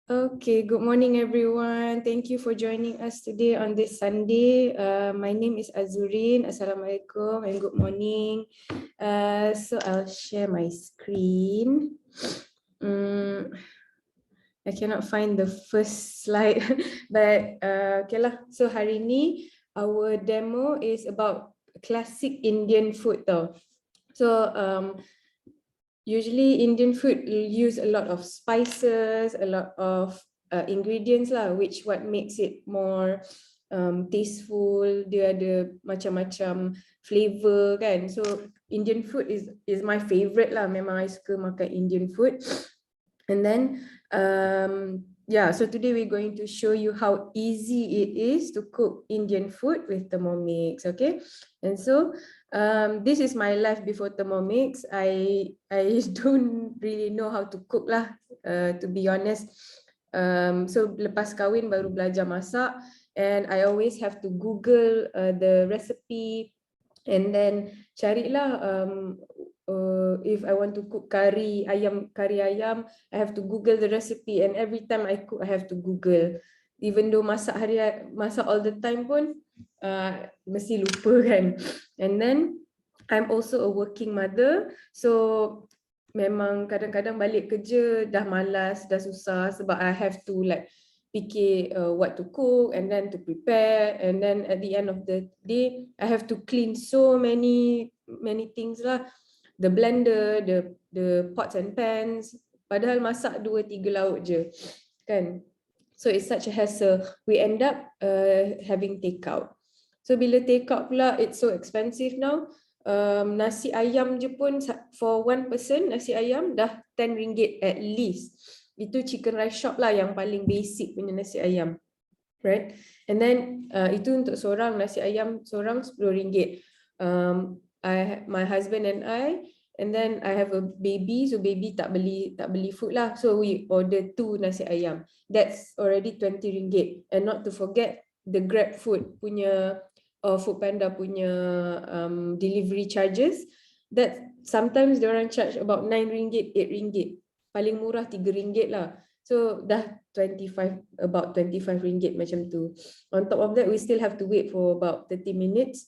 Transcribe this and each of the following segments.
Okay, good morning everyone. Thank you for joining us today on this Sunday. My name is Azureen. Assalamualaikum and good morning. So I'll share my screen. I cannot find the first slide, but okay lah. So hari ni our demo is about classic Indian food tau. So usually Indian food use a lot of spices, a lot of ingredients lah, which what makes it more tasteful. Dia ada macam-macam flavor kan. So Indian food is my favorite lah. Memang I suka makan Indian food. And then yeah, so today we're going to show you how easy it is to cook Indian food with Thermomix. Okay, and so this is my life before Thermomix. I don't really know how to cook lah, to be honest. So lepas kahwin baru belajar masak, and I always have to Google the recipe, and then carilah if I want to cook kari ayam, I have to Google the recipe, and every time I cook I have to Google. Even though masak all the time pun mesti lupa kan. And then I'm also a working mother, so memang kadang-kadang balik kerja dah malas, dah susah sebab I have to like fikir what to cook and then to prepare, and then at the end of the day I have to clean so many things lah. The blender, the pots and pans, padahal masak 2-3 lauk je kan. So it's such a hassle. We end up having takeout. So bila takeout pula, it's so expensive now. Nasi ayam je pun for one person, nasi ayam dah RM10 at least. Itu chicken rice shop lah yang paling basic punya nasi ayam, right? And then itu untuk seorang, nasi ayam seorang RM10. My husband and then I have a baby, so baby tak beli food lah, so we order 2 nasi ayam. That's already RM20. And not to forget the Grab food punya Food Panda punya delivery charges. That sometimes diorang charge about RM9, RM8. Paling murah RM3 lah. So dah about RM25 macam tu. On top of that, we still have to wait for about 30 minutes.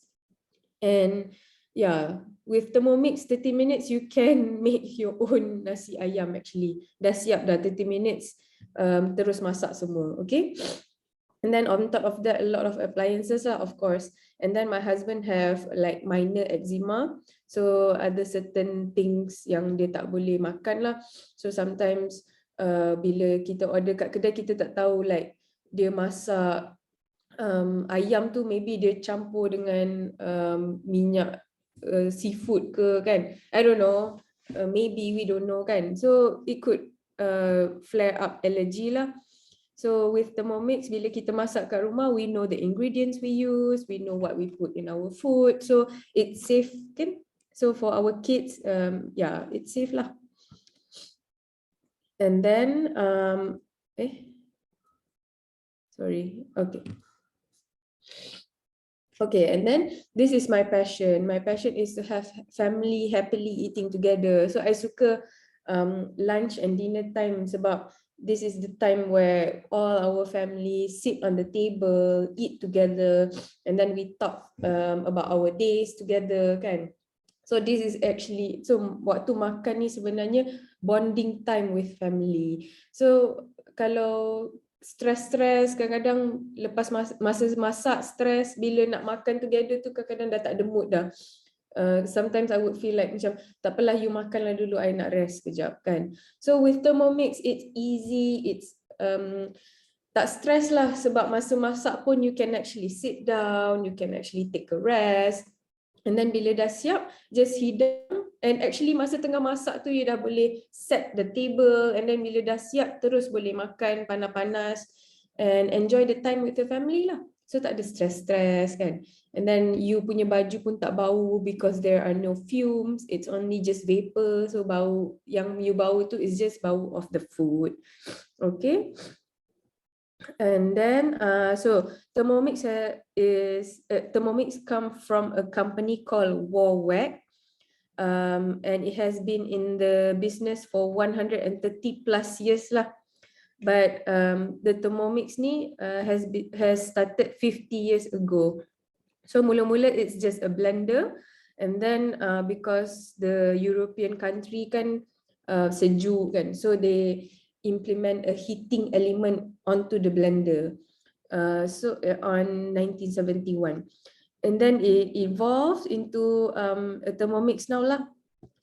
And yeah, with Thermomix 30 minutes you can make your own nasi ayam actually. Dah siap dah 30 minutes, terus masak semua, okay? And then on top of that, a lot of appliances lah, of course. And then my husband have like minor eczema, so ada certain things yang dia tak boleh makan lah. So sometimes bila kita order kat kedai, kita tak tahu like dia masak ayam tu maybe dia campur dengan minyak seafood ke kan, I don't know, maybe we don't know kan, so it could flare up allergy lah. So with Thermomix, bila kita masak kat rumah, we know the ingredients we use, we know what we put in our food, so it's safe kan. So for our kids, yeah, it's safe lah. And then sorry, okay, and then this is my passion. My passion is to have family happily eating together. So I suka lunch and dinner time sebab this is the time where all our family sit on the table, eat together, and then we talk about our days together kan. So this is actually, so waktu makan ni sebenarnya bonding time with family. So kalau stress kadang-kadang lepas masa masak stress, bila nak makan together tu kadang-kadang dah tak ada mood dah. Sometimes I would feel like macam tak apalah, you makanlah dulu, I nak rest kejap kan. So with Thermomix it's easy, it's tak stress lah sebab masa masak pun you can actually sit down, you can actually take a rest. And then bila dah siap, just hidang, and actually masa tengah masak tu you dah boleh set the table, and then bila dah siap terus boleh makan panas-panas and enjoy the time with the family lah. So tak ada stress kan. And then you punya baju pun tak bau because there are no fumes, it's only just vapor, so bau yang you bau tu is just bau of the food. Okay. And then so Thermomix Thermomix come from a company called Warwack, and it has been in the business for 130 plus years lah. But the Thermomix ni has started 50 years ago. So mula-mula it's just a blender, and then because the European country kan sejuk kan, so they implement a heating element onto the blender. So on 1971, and then it evolved into a Thermomix now lah.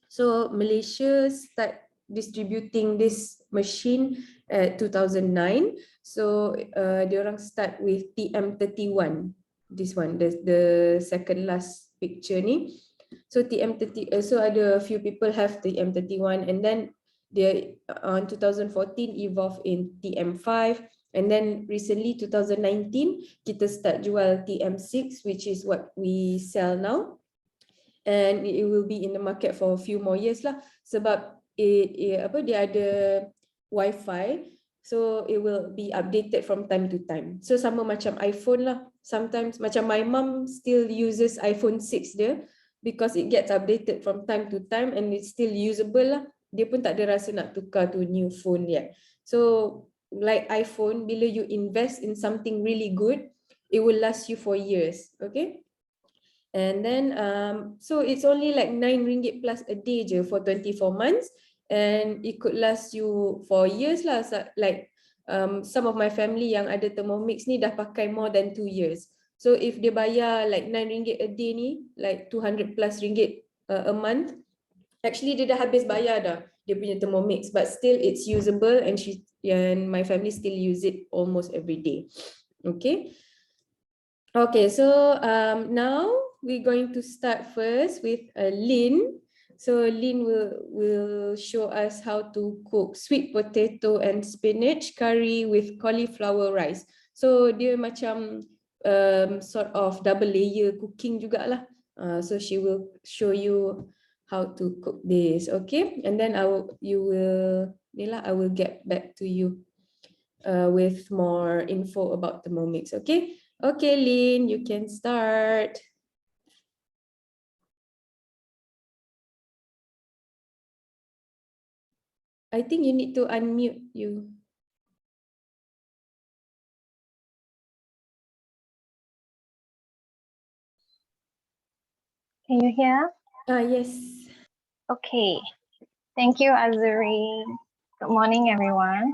So Malaysia start distributing this machine at 2009. So diorang start with TM31. This one, the second last picture ni. So TM30, so ada a few people have TM31, and then they on 2014 evolve in TM5, and then recently 2019 kita start jual TM6, which is what we sell now, and it will be in the market for a few more years lah, sebab dia ada Wi-Fi, so it will be updated from time to time. So sama macam iPhone lah, sometimes macam my mom still uses iPhone 6 dia, because it gets updated from time to time and it's still usable lah. Dia pun tak ada rasa nak tukar to new phone yet. So like iPhone, bila you invest in something really good, it will last you for years. Okay. And then so it's only like RM9 plus a day je for 24 months, and it could last you for years lah. Like some of my family yang ada Thermomix ni dah pakai more than 2 years. So if dia bayar like RM9 a day ni, like 200 plus ringgit a month, actually dia dah habis bayar dah dia punya Thermomix, but still it's usable, and my family still use it almost every day. Okay. Okay, so now we're going to start first with Lynn. So Lynn will show us how to cook sweet potato and spinach curry with cauliflower rice. So dia macam sort of double layer cooking jugalah. So she will show you how to cook this, okay? And then I will get back to you with more info about the Thermomix, okay? Okay, Lynn, you can start. I think you need to unmute you. Can you hear? Yes. Okay. Thank you, Azureen. Good morning, everyone.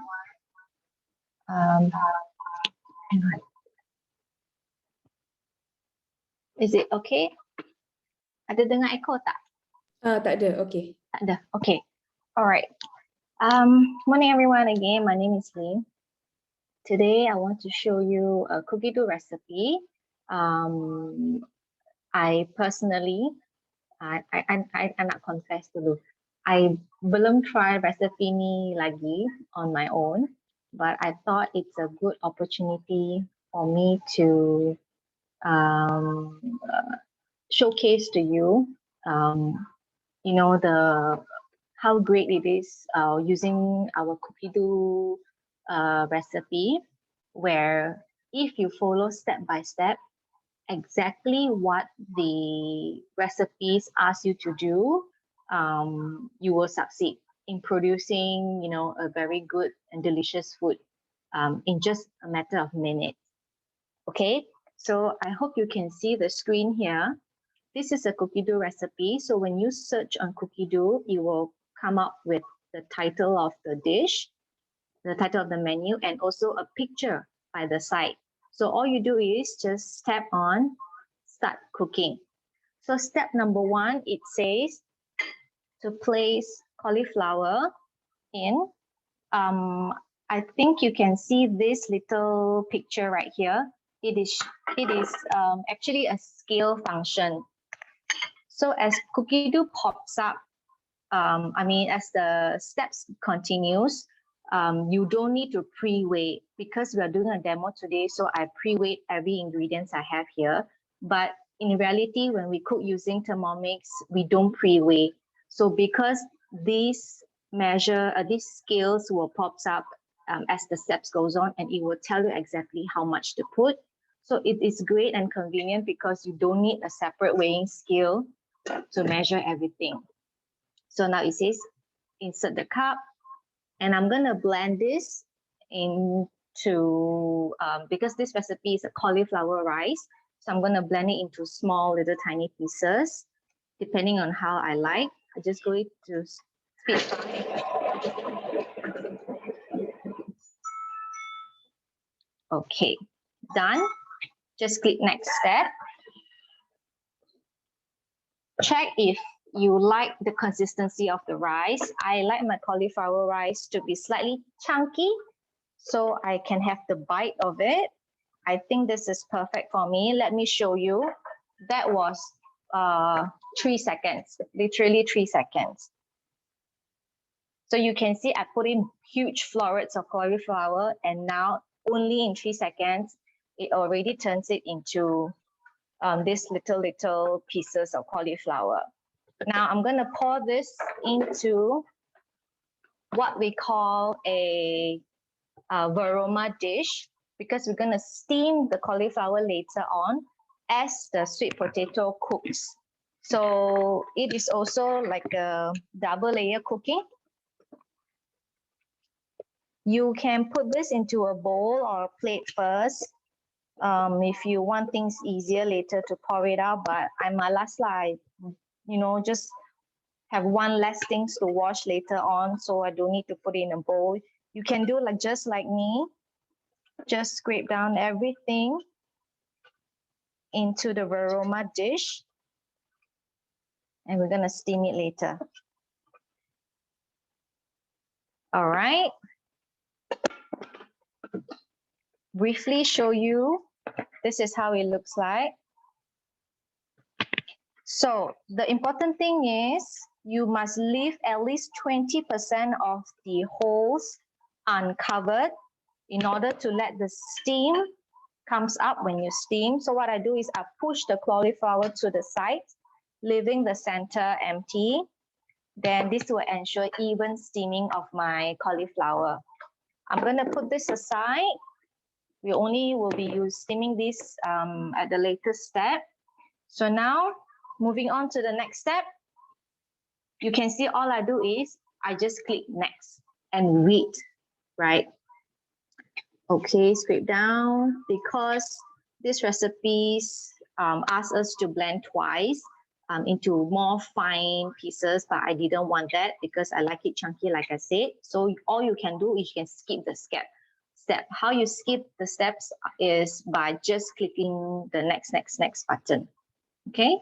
Is it okay? Ada dengar echo tak? Tak ada. Okay. Tak ada. Okay. All right. Morning, everyone. Again, my name is Lynn. Today, I want to show you a cookie dough recipe. I personally, I nak confess dulu. I belum try recipe ni lagi on my own, but I thought it's a good opportunity for me to showcase to you, you know, how great it is using our cookie dough recipe, where if you follow step by step exactly what the recipes ask you to do, you will succeed in producing, you know, a very good and delicious food in just a matter of minutes. Okay, so I hope you can see the screen here. This is a cookie dough recipe. So when you search on cookie dough, you will come up with the title of the dish, the title of the menu, and also a picture by the side. So all you do is just tap on start cooking. So step number 1, it says to place cauliflower in. I think you can see this little picture right here. It is actually a scale function. So as cookie dough pops up, I mean, as the steps continues, you don't need to pre-weigh, because we are doing a demo today. So I pre-weighed every ingredients I have here. But in reality, when we cook using Thermomix, we don't pre-weigh. So because these scales will pop up as the steps goes on, and it will tell you exactly how much to put. So it is great and convenient because you don't need a separate weighing scale to measure everything. So now it says insert the cup, and I'm going to blend this into, because this recipe is a cauliflower rice, so I'm going to blend it into small little tiny pieces, depending on how I like. I just go to speed fry. Okay, done. Just click next step. Check if you like the consistency of the rice. I like my cauliflower rice to be slightly chunky so I can have the bite of it. I think this is perfect for me. Let me show you. That was 3 seconds, literally 3 seconds. So you can see I put in huge florets of cauliflower, and now only in 3 seconds, it already turns it into these little pieces of cauliflower. Now I'm going to pour this into what we call a varoma dish, because we're going to steam the cauliflower later on as the sweet potato cooks. So it is also like a double layer cooking. You can put this into a bowl or a plate first. If you want things easier later to pour it out, but I malas lah, you know, just have one less things to wash later on, so I don't need to put it in a bowl. You can do like just like me, just scrape down everything into the varoma dish, and we're gonna steam it later. All right. Briefly show you, this is how it looks like. So the important thing is you must leave at least 20% of the holes uncovered in order to let the steam comes up when you steam. So what I do is I push the cauliflower to the side, leaving the center empty. Then this will ensure even steaming of my cauliflower. I'm going to put this aside. We only will be steaming this at the latest step. So now, moving on to the next step, you can see all I do is I just click next and wait, right? Okay, scrape down, because these recipes ask us to blend twice into more fine pieces, but I didn't want that because I like it chunky, like I said. So all you can do is you can skip the step. How you skip the steps is by just clicking the next button. Okay,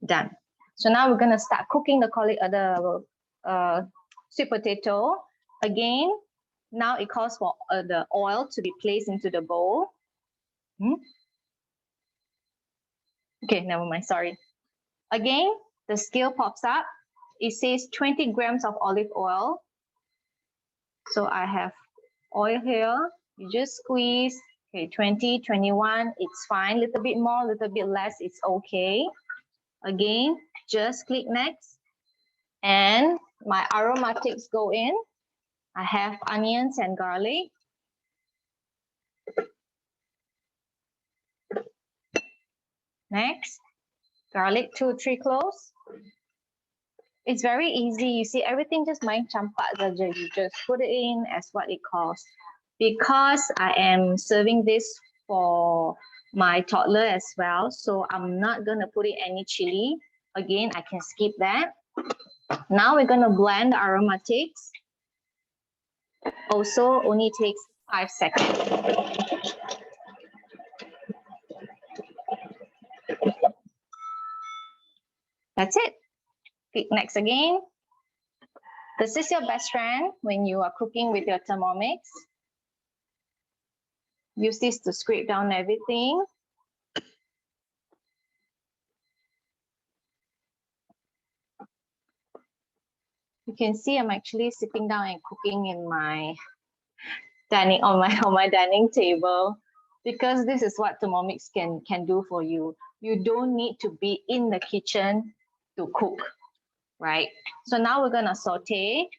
done. So now we're gonna start cooking the sweet potato. Again, now it calls for the oil to be placed into the bowl. Okay, never mind, sorry. Again, the scale pops up. It says 20 grams of olive oil. So I have oil here. You just squeeze. Okay, 20, 21, it's fine. Little bit more, little bit less, it's okay. Again, just click next. And my aromatics go in. I have onions and garlic. Next, garlic 2-3 cloves. It's very easy. You see, everything just main campak saja. You just put it in as what it calls. Because I am serving this for my toddler as well, so I'm not going to put in any chili. Again, I can skip that. Now we're going to blend the aromatics. Also, only takes 5 seconds. That's it. Click next again. This is your best friend when you are cooking with your Thermomix. Use this to scrape down everything. You can see I'm actually sitting down and cooking in my dining on my dining table, because this is what Thermomix can do for you. You don't need to be in the kitchen to cook, right? So now we're gonna saute.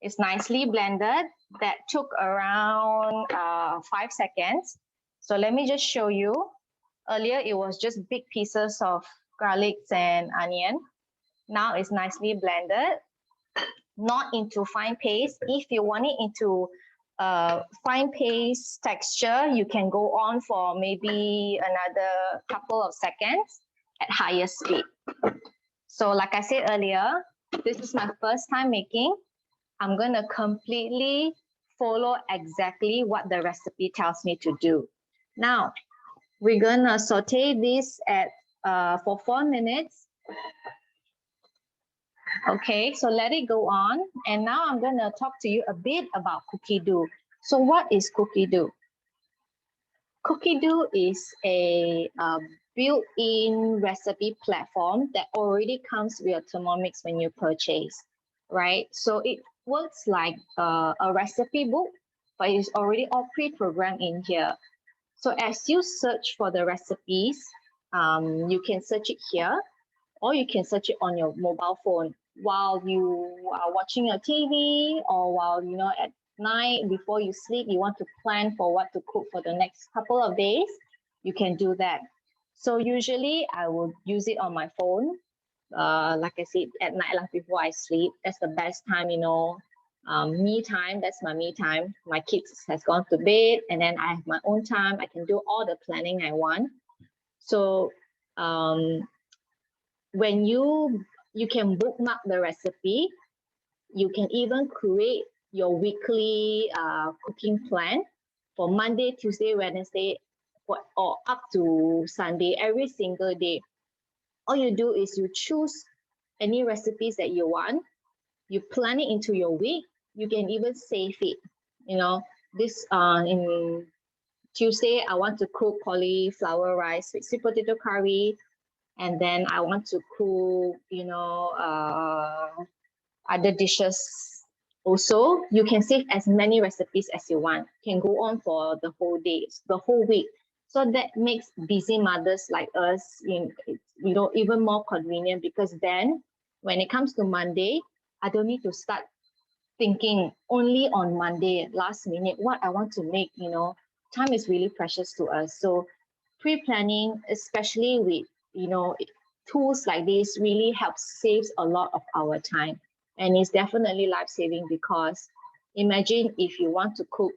It's nicely blended. That took around 5 seconds. So let me just show you. Earlier it was just big pieces of garlic and onion. Now it's nicely blended, not into fine paste. If you want it into fine paste texture, you can go on for maybe another couple of seconds at higher speed. So like I said earlier, this is my first time making. I'm going to completely follow exactly what the recipe tells me to do. Now, we're going to saute this at for 4 minutes. Okay, so let it go on. And now I'm going to talk to you a bit about cookie dough. So what is cookie dough? Cookie dough is a built-in recipe platform that already comes with your Thermomix when you purchase, right? So it works like a recipe book, but it's already all pre-programmed in here. So as you search for the recipes, you can search it here, or you can search it on your mobile phone while you are watching your TV, or while, you know, at night before you sleep, you want to plan for what to cook for the next couple of days, you can do that. So usually I will use it on my phone. Like I said, at night, like before I sleep, that's the best time, you know, me time, that's my me time. My kids has gone to bed, and then I have my own time. I can do all the planning I want. So when you can bookmark the recipe, you can even create your weekly cooking plan for Monday, Tuesday, Wednesday, or up to Sunday, every single day. All you do is you choose any recipes that you want, you plan it into your week, you can even save it. You know, this in Tuesday, I want to cook cauliflower rice with sweet potato curry, and then I want to cook, you know, other dishes. Also, you can save as many recipes as you want. You can go on for the whole day, the whole week. So that makes busy mothers like us, you know, even more convenient, because then when it comes to Monday, I don't need to start thinking only on Monday, last minute, what I want to make. You know, time is really precious to us. So pre-planning, especially with, you know, tools like this, really helps saves a lot of our time. And it's definitely life-saving, because imagine if you want to cook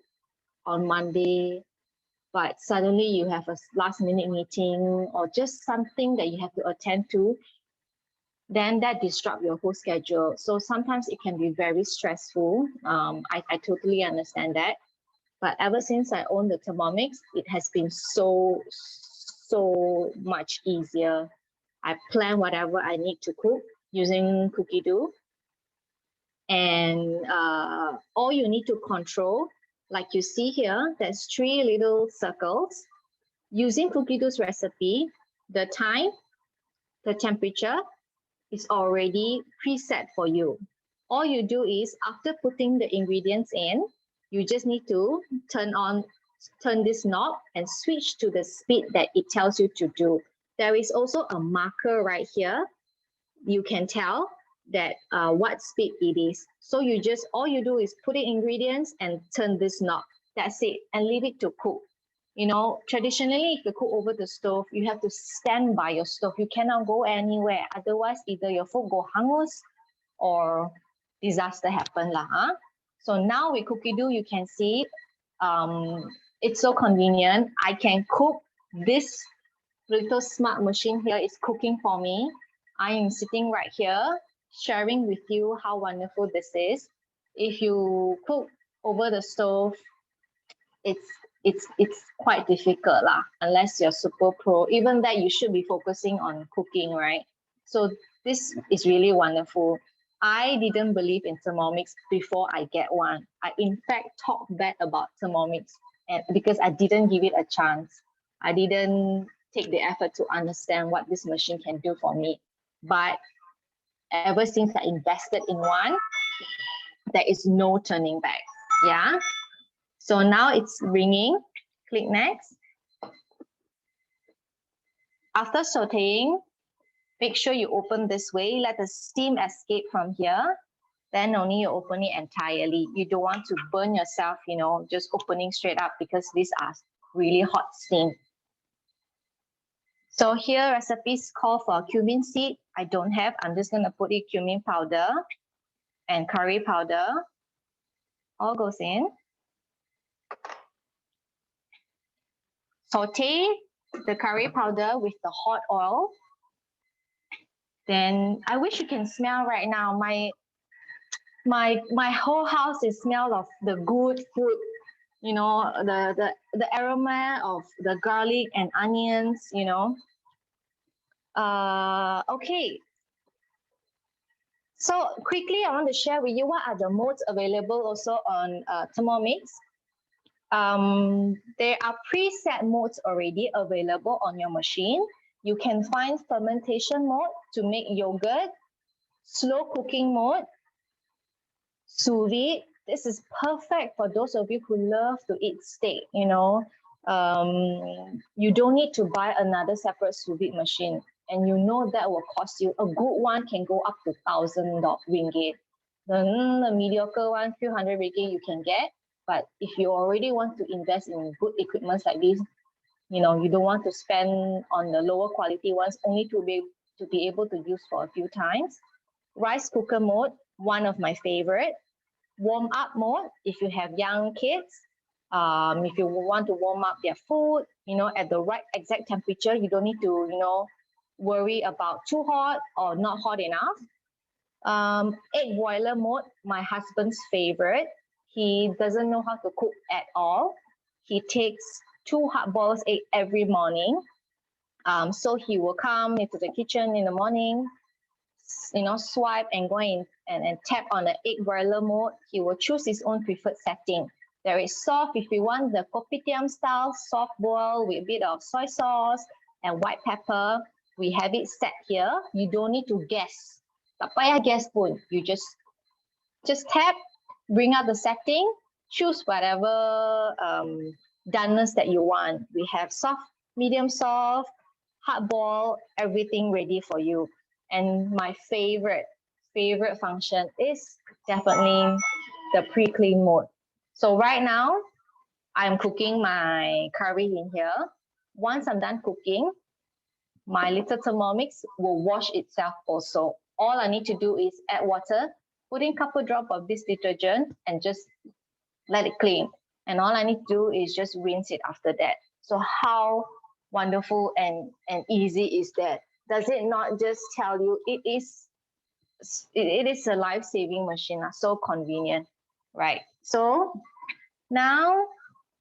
on Monday, but suddenly you have a last-minute meeting or just something that you have to attend to, then that disrupts your whole schedule. So sometimes it can be very stressful. I totally understand that. But ever since I own the Thermomix, it has been so much easier. I plan whatever I need to cook using cookie dough. And all you need to control, like you see here, there's 3 little circles. Using cookie dough's recipe, the time, the temperature is already preset for you. All you do is, after putting the ingredients in, you just need to turn this knob and switch to the speed that it tells you to do. There is also a marker right here. You can tell that what speed it is. So all you do is put in ingredients and turn this knob. That's it, and leave it to cook. You know, traditionally, if you cook over the stove, you have to stand by your stove. You cannot go anywhere. Otherwise, either your food go hangus or disaster happen lah. Huh? So now with cookie dough, you can see it's so convenient. I can cook. This little smart machine here is cooking for me. I am sitting right here sharing with you how wonderful this is. If you cook over the stove, it's quite difficult lah, unless you're super pro. Even that, you should be focusing on cooking, right? So this is really wonderful. I didn't believe in Thermomix before I get one. I in fact talk bad about Thermomix, and because I didn't give it a chance. I didn't take the effort to understand what this machine can do for me. But ever since I invested in one, there is no turning back. Yeah. So now it's ringing. Click next. After sauteing, make sure you open this way. Let the steam escape from here. Then only you open it entirely. You don't want to burn yourself, you know, just opening straight up, because these are really hot steam. So here, recipes call for cumin seed. I don't have. I'm just going to put in cumin powder and curry powder. All goes in. saute the curry powder with the hot oil. Then I wish you can smell right now. My whole house is smell of the good food. You know, the aroma of the garlic and onions. You know. Okay. So quickly, I want to share with you what are the modes available also on Thermomix. There are preset modes already available on your machine. You can find fermentation mode to make yogurt, slow cooking mode, sous vide. This is perfect for those of you who love to eat steak, you know. You don't need to buy another separate sous vide machine. And you know that will cost you, a good one can go up to 1,000 ringgit. The mediocre one, few hundred ringgit you can get. But if you already want to invest in good equipment like this, you know, you don't want to spend on the lower quality ones, only to be able to use for a few times. Rice cooker mode, one of my favorite. Warm up mode, if you have young kids, if you want to warm up their food, you know, at the right exact temperature, you don't need to, you know, worry about too hot or not hot enough. Egg boiler mode, my husband's favorite. He doesn't know how to cook at all. He takes 2 hard-boiled eggs every morning. So he will come into the kitchen in the morning, you know, swipe and go in and tap on the egg boiler mode. He will choose his own preferred setting. There is soft if we want the kopitiam style, soft boil with a bit of soy sauce and white pepper. We have it set here. You don't need to guess. Tak payah guess pun. You just tap, bring up the setting, choose whatever doneness that you want. We have soft, medium soft, hard boil, everything ready for you. And my favorite function is definitely the pre-clean mode. So right now, I'm cooking my curry in here. Once I'm done cooking, my little Thermomix will wash itself also. All I need to do is add water, put in a couple drops of this detergent and just let it clean. And all I need to do is just rinse it after that. So how wonderful and easy is that? Does it not just tell you it is a life-saving machine, so convenient, right? So now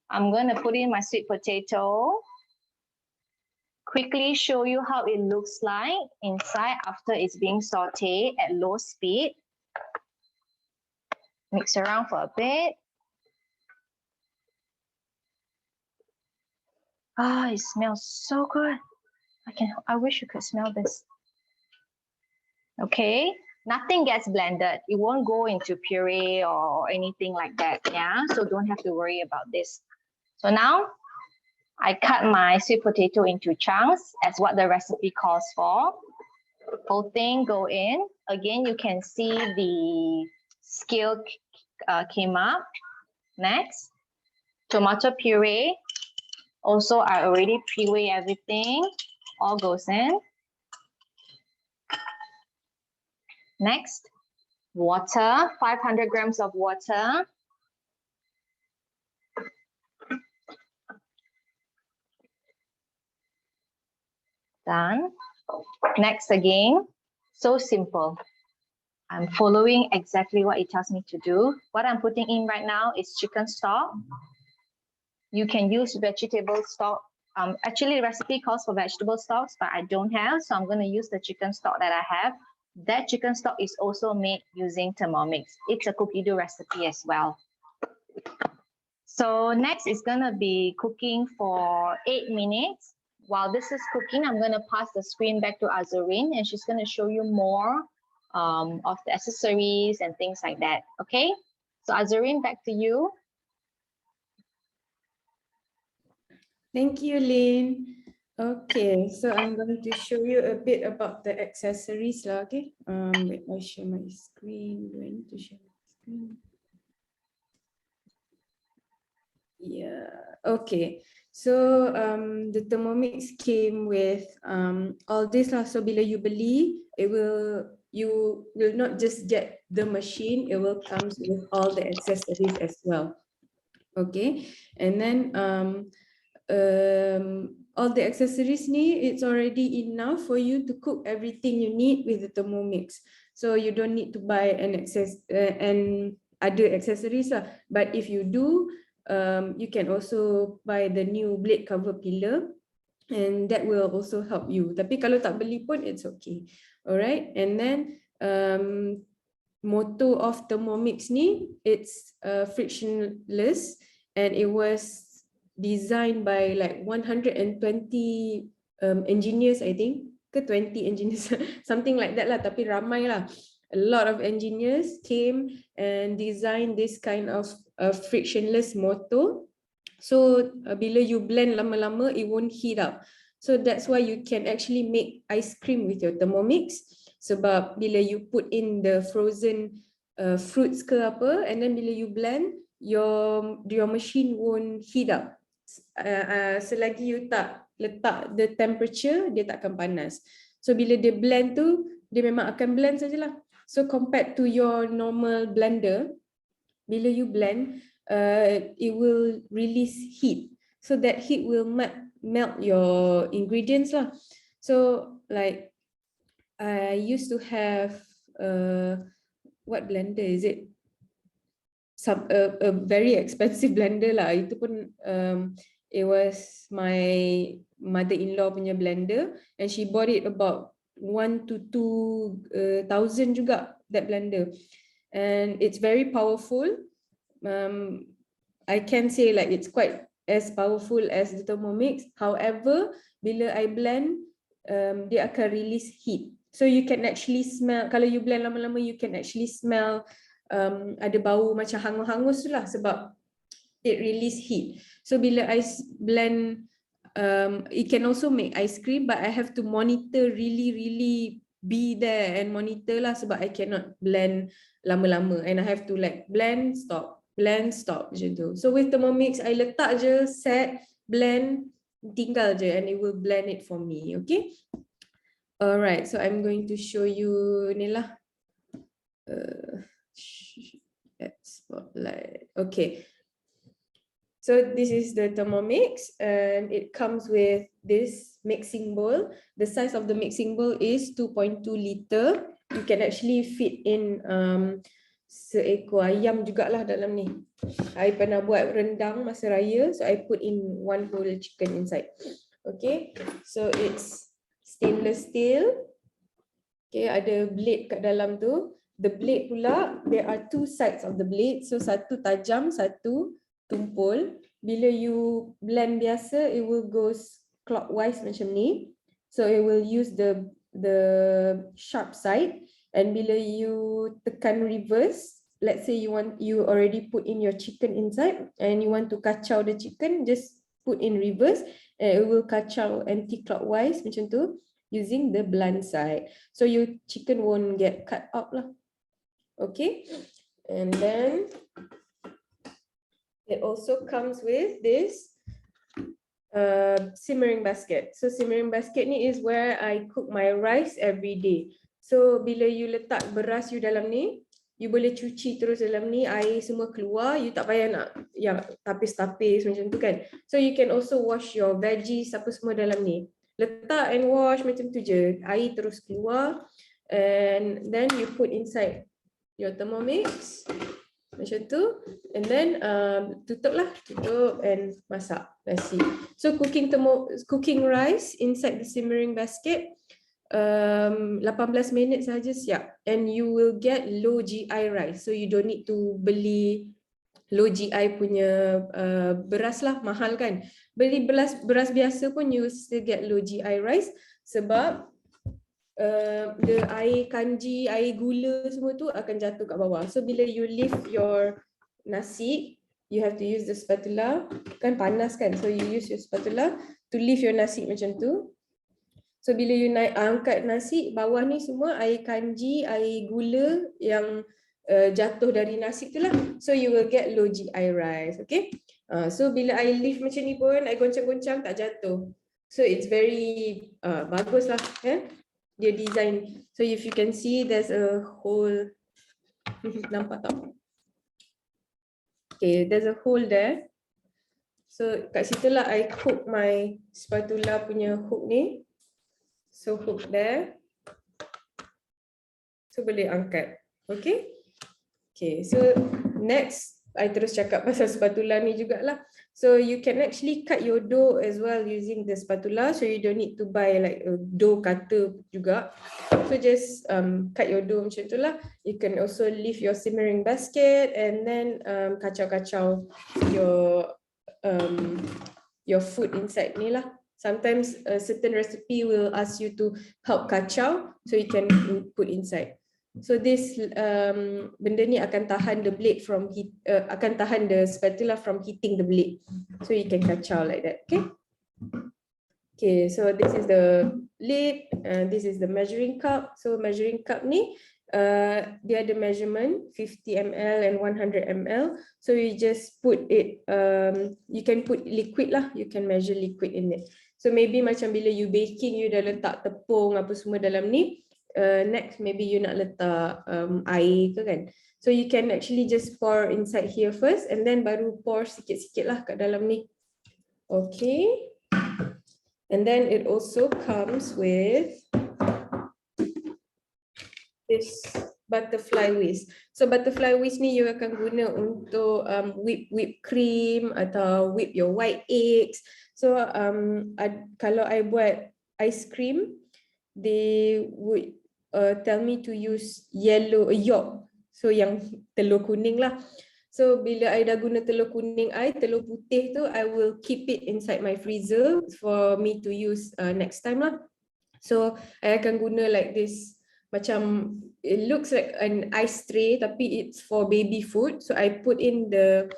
I'm going to put in my sweet potato. Quickly show you how it looks like inside after it's being sauteed at low speed. Mix around for a bit. Ah, it smells so good. I wish you could smell this. Okay, nothing gets blended. It won't go into puree or anything like that. Yeah, so don't have to worry about this. So now I cut my sweet potato into chunks as what the recipe calls for. Whole thing go in. Again, you can see the scale came up. Next, tomato puree. Also, I already pre-weigh everything. All goes in. Next, water, 500 grams of water. Done. Next again, so simple. I'm following exactly what it tells me to do. What I'm putting in right now is chicken stock. You can use vegetable stock. Actually, the recipe calls for vegetable stocks, but I don't have, so I'm going to use the chicken stock that I have. That chicken stock is also made using Thermomix. It's a cookie dough recipe as well. So next is going to be cooking for 8 minutes. While this is cooking, I'm going to pass the screen back to Azureen, and she's going to show you more of the accessories and things like that. Okay, so Azureen, back to you. Thank you, Lynn. Okay, so I'm going to show you a bit about the accessories. Okay, wait, I'll share my screen. Do I need to share my screen? Yeah, okay. So the Thermomix came with all this lah. So bila you beli, you will not just get the machine, it will come with all the accessories as well. Okay, and then all the accessories ni, it's already enough for you to cook everything you need with the Thermomix. So you don't need to buy and other accessories lah. But if you do, you can also buy the new blade cover pillar, and that will also help you. Tapi kalau tak beli pun it's okay. Alright, and then motto of Thermomix ni, it's frictionless, and it was designed by like 120 engineers, I think, ke 20 engineers, something like that lah, tapi ramai lah. A lot of engineers came and designed this kind of frictionless motor. So bila you blend lama-lama, it won't heat up. So that's why you can actually make ice cream with your Thermomix. Sebab bila you put in the frozen fruits ke apa, and then bila you blend, your machine won't heat up. Selagi you tak letak the temperature, dia tak akan panas. So bila dia blend tu, dia memang akan blend sajalah. So compared to your normal blender, bila you blend, it will release heat. So that heat will melt your ingredients lah. So like I used to have what blender is it? A very expensive blender lah. Itu pun it was my mother-in-law punya blender, and she bought it about 1,000 to 2,000 juga, that blender, and it's very powerful. I can say like it's quite as powerful as the Thermomix. However, bila I blend, dia akan release heat. So you can actually smell, kalau you blend lama-lama, you can actually smell ada bau macam hangus-hangus tu lah, sebab it release heat. So bila I blend, it can also make ice cream, but I have to monitor, really be there and monitor lah, sebab I cannot blend lama-lama, and I have to like blend, stop macam tu. So with Thermomix, I letak je, set, blend, tinggal je, and it will blend it for me. Okay. Alright, so I'm going to show you ni lah. Spotlight. Okay. So this is the Thermomix, and it comes with this mixing bowl. The size of the mixing bowl is 2.2 liter. You can actually fit in seekor ayam jugalah dalam ni. I pernah buat rendang masa raya, so I put in one whole chicken inside. Okay, so it's stainless steel. Okay, ada blade kat dalam tu. The blade pula, there are two sides of the blade. So satu tajam, satu tumpul. Bila you blend biasa, it will go clockwise macam ni. So it will use the sharp side. And bila you tekan reverse, let's say you already put in your chicken inside and you want to kacau the chicken, just put in reverse and it will kacau anti-clockwise macam tu, using the blunt side. So your chicken won't get cut up lah. Okay, and then it also comes with this simmering basket. So simmering basket ni is where I cook my rice every day. So bila you letak beras you dalam ni, you boleh cuci terus dalam ni, air semua keluar, you tak payah nak yang tapis-tapis macam tu kan. So you can also wash your veggies apa semua dalam ni. Letak and wash macam tu je, air terus keluar, and then you put inside your Thermomix macam tu, and then tutup and masak nasi. So cooking rice inside the simmering basket 18 minit sahaja siap, and you will get low GI rice. So you don't need to beli low GI punya beras lah, mahal kan. Beli beras biasa pun you still get low GI rice, sebab the air kanji, air gula semua tu akan jatuh kat bawah. So bila you lift your nasi, you have to use the spatula, kan panas kan, so you use your spatula to lift your nasi macam tu. So bila you angkat nasi, bawah ni semua air kanji, air gula yang jatuh dari nasi tu lah. So you will get low GI rice. Okay, so bila I lift macam ni pun, I goncang-goncang tak jatuh. So it's very bagus lah, dia design. So if you can see, there's a hole. Nampak tak? Okay, there's a hole there. So kat situ lah I hook my spatula punya hook ni. So hook there. So boleh angkat. Okay. Okay, so next I terus cakap pasal spatula ni jugalah. So you can actually cut your dough as well using the spatula. So you don't need to buy like a dough cutter juga. So just cut your dough macam tu lah. You can also leave your simmering basket and then kacau-kacau your food inside ni lah. Sometimes a certain recipe will ask you to help kacau, so you can put inside. So this benda ni akan tahan the blade from heat, akan tahan the spatula from heating the blade. So you can kacau like that. Okay. Okay, so this is the lid, this is the measuring cup. So measuring cup ni dia ada measurement 50 ml and 100 ml. So you just put it, you can put liquid lah, you can measure liquid in it. So maybe macam bila you baking, you dah letak tepung apa semua dalam ni. Next maybe you nak letak air ke kan. So you can actually just pour inside here first and then baru pour sikit-sikit lah kat dalam ni. Okay. And then it also comes with this butterfly whisk. So butterfly whisk ni you akan guna untuk whip cream atau whip your white eggs. So kalau I buat ice cream, they would tell me to use yellow yolk. So yang telur kuning lah. So bila I dah guna telur kuning telur putih tu I will keep it inside my freezer for me to use next time lah. So I akan guna like this, macam it looks like an ice tray tapi it's for baby food. So I put in the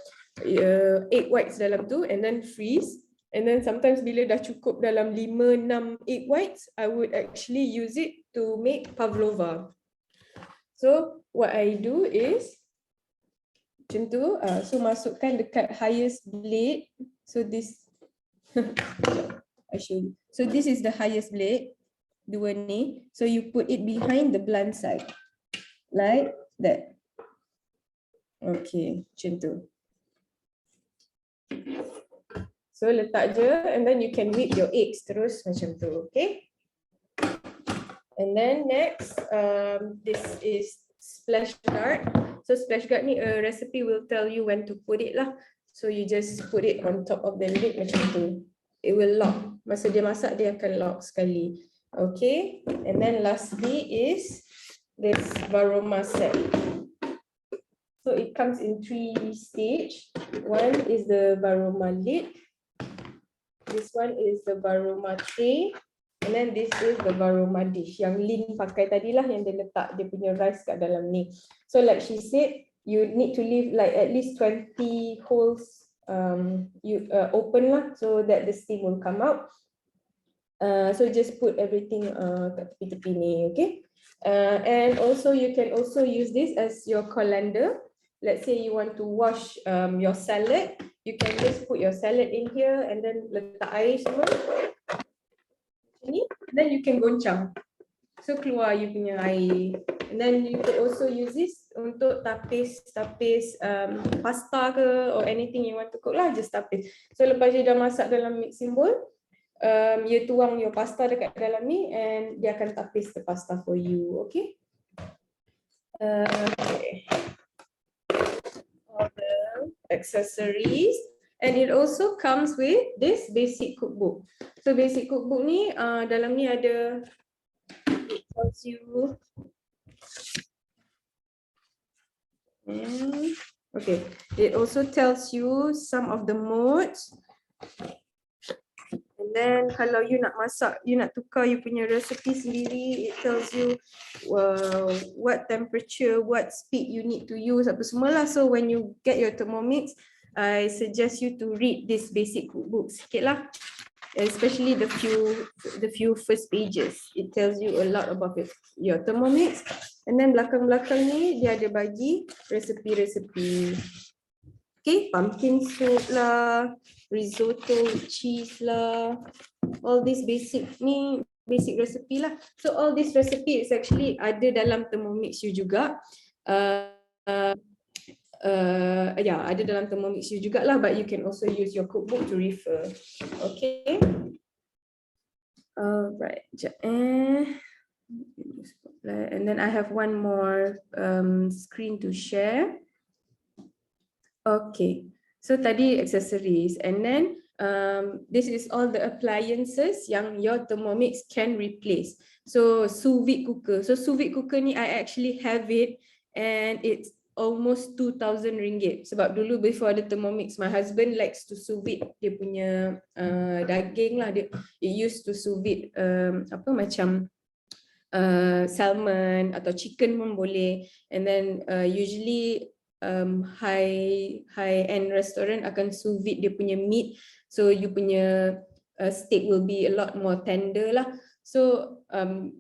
egg whites dalam tu and then freeze. And then sometimes bila dah cukup dalam 5-6 egg whites, I would actually use it to make pavlova. So what I do is macam tu, so masukkan dekat highest blade. So this I show you. So this is the highest blade, dua ni. So you put it behind the blunt side like that. Okay, macam tu. So letak je and then you can whip your eggs terus macam tu, okay? And then next, this is splash guard. So splash guard ni a recipe will tell you when to put it lah. So you just put it on top of the lid macam tu. It will lock. Masa dia masak dia akan lock sekali. Okay. And then lastly is this varoma set. So it comes in 3 stages. One is the varoma lid. This one is the varoma tray. And then this is the varoma dish yang Lynn pakai tadi lah, yang dia letak dia punya rice kat dalam ni. So like she said, you need to leave like at least 20 holes open lah, so that the steam will come out. So just put everything kat tepi-tepi ni, okay? And also you can also use this as your colander. Let's say you want to wash your salad, you can just put your salad in here and then letak air semua. Then you can goncang. So keluar you punya air. And then you can also use this untuk tapis pasta ke or anything you want to cook lah, just tapis. So lepas you dah masak dalam mixing bowl, you tuang your pasta dekat dalam ni and dia akan tapis the pasta for you, okay? Okay. All the accessories. And it also comes with this basic cookbook. So basic cookbook ni dalam ni ada, it tells you, okay, it also tells you some of the modes. And then kalau you nak masak, you nak tukar you punya recipe sendiri, it tells you what temperature, what speed you need to use apa semua lah. So when you get your Thermomix, I suggest you to read this basic cookbook sikit lah, especially the few first pages. It tells you a lot about your Thermomix. And then belakang-belakang ni dia ada bagi resipi-resipi. Okay, pumpkin soup lah, risotto with cheese lah, all these basic recipe lah. So all these recipe is actually ada dalam Thermomix you juga. ada dalam Thermomix you jugalah, but you can also use your cookbook to refer. Okay. Right. And then I have one more screen to share. Okay. So tadi accessories, and then this is all the appliances yang your Thermomix can replace. So sous vide cooker. So sous vide cooker ni I actually have it, and it's almost 2,000 ringgit. Sebab dulu before the Thermomix, my husband likes to sous vide dia punya daging lah. It used to sous vide apa macam salmon atau chicken pun boleh. And then usually high end restaurant akan sous vide dia punya meat, so you punya steak will be a lot more tender lah. So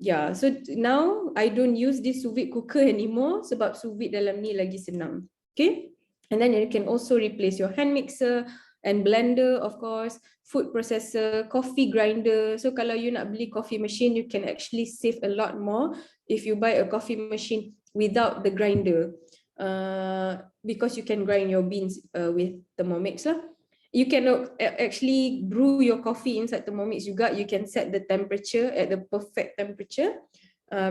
yeah, so now I don't use this sous vide cooker anymore sebab sous vide dalam ni lagi senang. Okay, and then you can also replace your hand mixer and blender, of course, food processor, coffee grinder. So kalau you nak beli coffee machine, you can actually save a lot more if you buy a coffee machine without the grinder. Because you can grind your beans with Thermomix lah. You can actually brew your coffee inside Thermomix juga. You can set the temperature at the perfect temperature,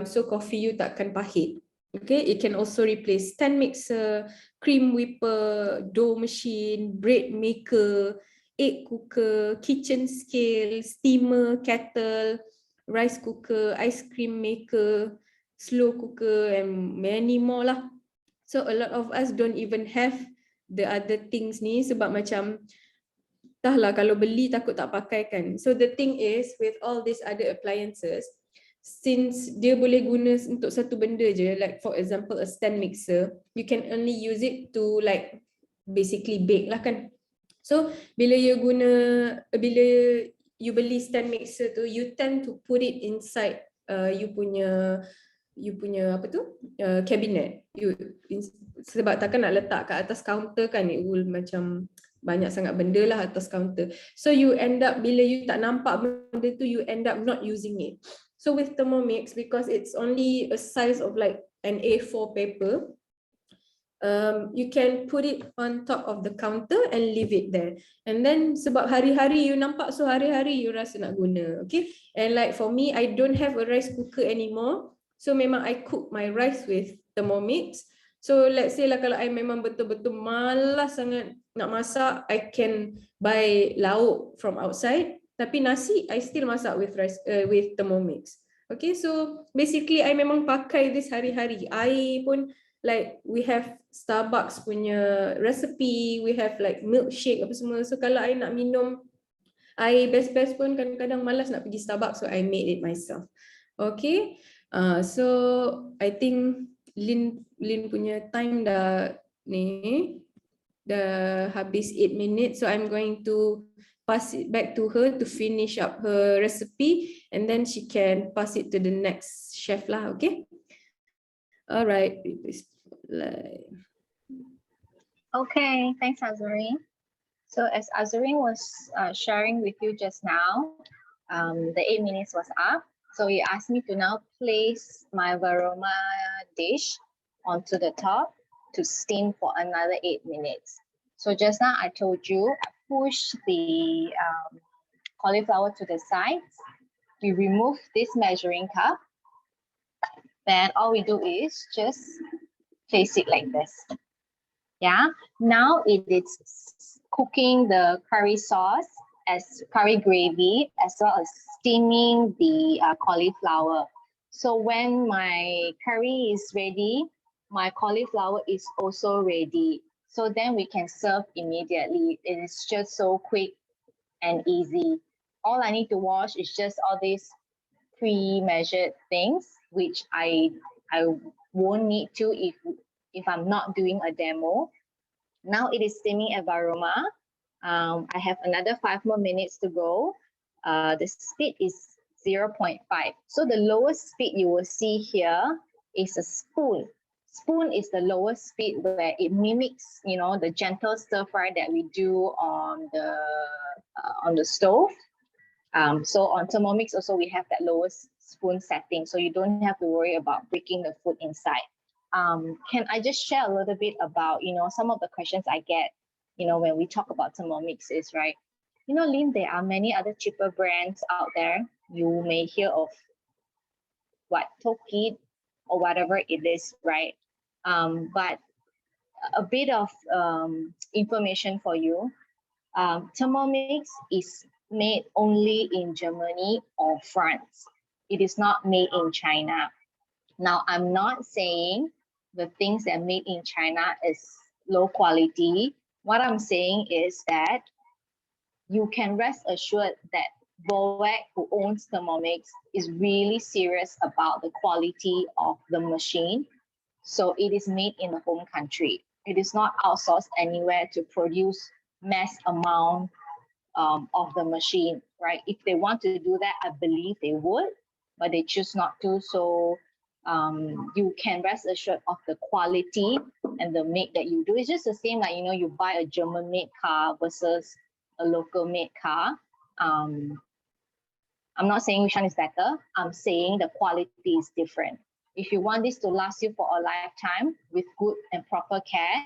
so coffee you takkan pahit. Okay, it can also replace stand mixer, cream whipper, dough machine, bread maker, egg cooker, kitchen scale, steamer, kettle, rice cooker, ice cream maker, slow cooker, and many more lah. So a lot of us don't even have the other things ni sebab macam dah lah kalau beli takut tak pakai kan. So the thing is with all these other appliances, since dia boleh guna untuk satu benda je, like for example a stand mixer, you can only use it to like basically bake lah kan. So bila you beli stand mixer tu, you tend to put it inside you punya apa tu cabinet. Sebab takkan nak letak kat atas counter kan, it will macam banyak sangat benda lah atas counter. So you end up, bila you tak nampak benda tu, you end up not using it. So with Thermomix, because it's only a size of like an A4 paper, you can put it on top of the counter and leave it there. And then sebab hari-hari you nampak, so hari-hari you rasa nak guna. Okay, and like for me, I don't have a rice cooker anymore. So memang I cook my rice with Thermomix. So let's say lah kalau I memang betul-betul malas sangat nak masak, I can buy lauk from outside. Tapi nasi I still masak with with Thermomix. Okay, so basically I memang pakai this hari-hari. Air pun like we have Starbucks punya recipe, we have like milkshake apa semua. So kalau I nak minum air best pun kadang-kadang malas nak pergi Starbucks, so I made it myself. Okay, so I think Lynn punya time dah habis 8 minutes, so I'm going to pass it back to her to finish up her recipe, and then she can pass it to the next chef lah. Okay, all right. Okay, thanks Azureen. So as Azureen was sharing with you just now, the 8 minutes was up. So he asked me to now place my varoma dish onto the top to steam for another 8 minutes. So just now I told you, I push the cauliflower to the sides. We remove this measuring cup. Then all we do is just place it like this. Yeah, now it is cooking the curry sauce as curry gravy, as well as steaming the cauliflower. So when my curry is ready, my cauliflower is also ready. So then we can serve immediately. It is just so quick and easy. All I need to wash is just all these pre-measured things, which I won't need to if I'm not doing a demo. Now it is steaming at varoma. I have another 5 more minutes to go. The speed is 0.5. So the lowest speed you will see here is a spoon. Spoon is the lowest speed where it mimics, you know, the gentle stir fry that we do on the stove. So on Thermomix also we have that lowest spoon setting, so you don't have to worry about breaking the food inside. can I just share a little bit about, some of the questions I get, when we talk about Thermomix is, right? Lynn, there are many other cheaper brands out there. You may hear of what, Tokit or whatever it is, right? But a bit of information for you. Thermomix is made only in Germany or France. It is not made in China. Now, I'm not saying the things that are made in China is low quality. What I'm saying is that you can rest assured that Boac, who owns Thermomix, is really serious about the quality of the machine. So it is made in the home country. It is not outsourced anywhere to produce mass amount of the machine, right? If they want to do that, I believe they would, but they choose not to. So you can rest assured of the quality and the make that you do. It's just the same like, you buy a German-made car versus a local-made car. I'm not saying which one is better. I'm saying the quality is different. If you want this to last you for a lifetime with good and proper care,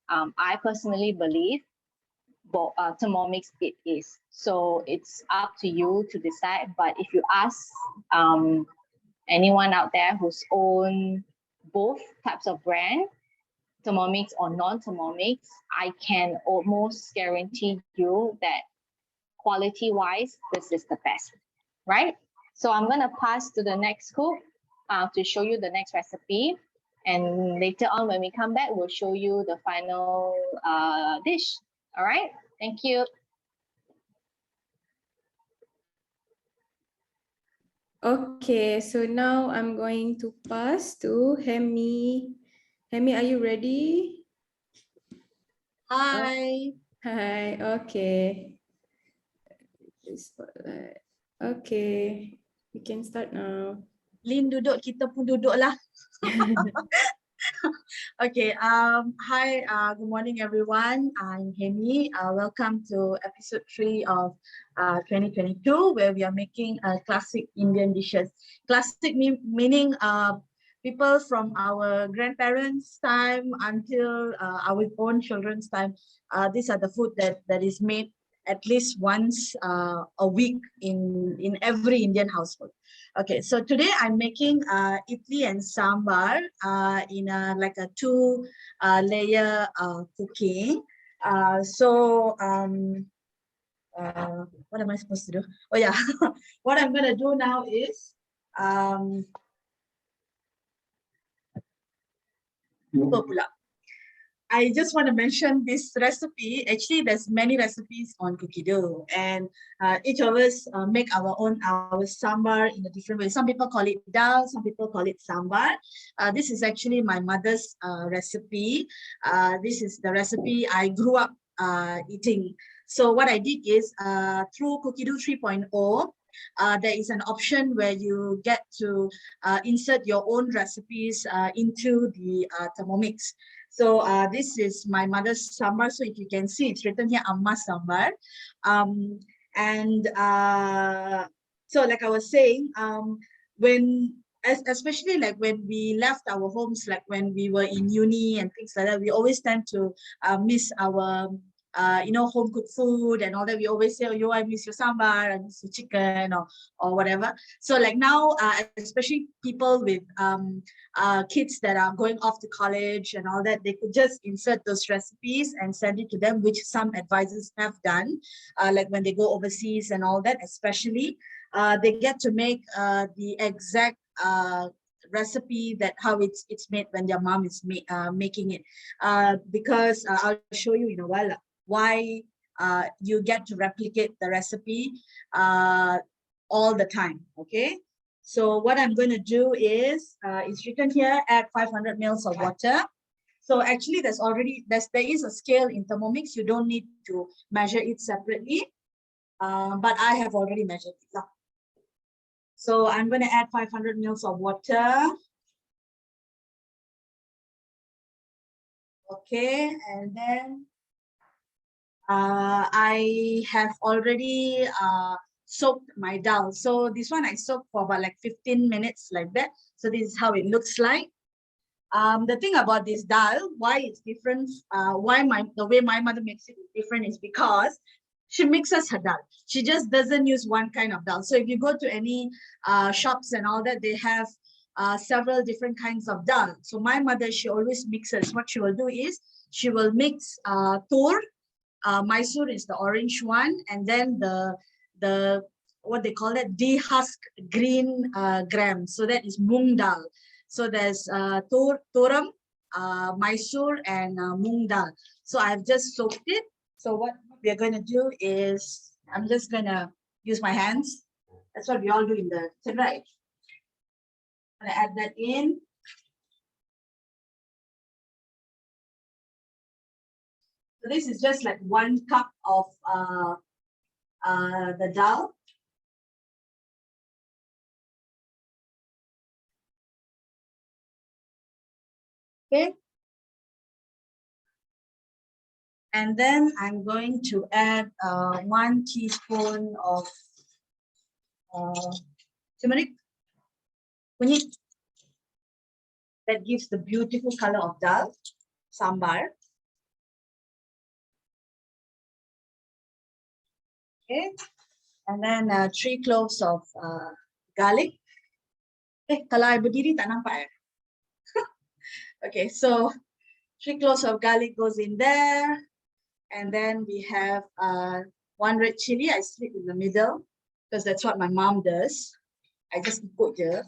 I personally believe Thermomix it is. So it's up to you to decide. But if you ask anyone out there who's owned both types of brand, Thermomix or non-Thermomix, I can almost guarantee you that quality-wise, this is the best, right? So I'm gonna pass to the next cook to show you the next recipe. And later on, when we come back, we'll show you the final dish. All right, thank you. Okay, so now I'm going to pass to Hemy. Hemy, are you ready? Hi. Hi, okay. Okay, we can start now. Lynn duduk, kita pun duduk lah. Okay, hi, good morning everyone. I'm Hemy. Welcome to episode 3 of 2022, where we are making classic Indian dishes. Classic meaning people from our grandparents' time until our own children's time. These are the food that is made at least once a week in every Indian household. Okay, so today I'm making idli and sambhar in like a 2-layer cooking. What am I supposed to do? Oh yeah, what I'm gonna do now is I just want to mention this recipe. Actually, there's many recipes on Cookidoo, and each of us make our sambar in a different way. Some people call it dal, some people call it sambar. This is actually my mother's recipe. This is the recipe I grew up eating. So what I did is through Cookidoo 3.0, there is an option where you get to insert your own recipes into the Thermomix. So this is my mother's sambar. So if you can see, it's written here, Amma Sambar. So like I was saying, especially like when we left our homes, like when we were in uni and things like that, we always tend to miss our home cooked food and all that. We always say, oh, yo, I miss your sambar, I miss your chicken or whatever. So like now, especially people with kids that are going off to college and all that, they could just insert those recipes and send it to them, which some advisors have done, like when they go overseas and all that, especially, they get to make the exact recipe that how it's made when their mom is making it, because I'll show you in a while why you get to replicate the recipe all the time. Okay, so what I'm going to do is it's written here, add 500 ml of water. So actually there is a scale in Thermomix. You don't need to measure it separately, but I have already measured it. So I'm going to add 500 ml of water. Okay, and then I have already soaked my dal. So this one I soaked for about like 15 minutes like that. So this is how it looks like. The thing about this dal, why it's different, the way my mother makes it is different is because she mixes her dal. She just doesn't use one kind of dal. So if you go to any shops and all that, they have several different kinds of dal. So my mother, she always mixes. What she will do is she will mix tur, Mysore is the orange one, and then the what they call it, dehusked green gram. So that is mung dal. So there's turam, Mysore, and mung dal. So I've just soaked it. So what we're going to do is, I'm just going to use my hands. That's what we all do in the kitchen, right? I'm going to add that in. So this is just like 1 cup of the dal. Okay. And then I'm going to add 1 teaspoon of turmeric. That gives the beautiful color of dal, sambhar. Okay. And then 3 cloves of garlic. Kalau I berdiri tak nampak. Okay, so 3 cloves of garlic goes in there. And then we have 1 red chili. I split in the middle because that's what my mom does. I just put here.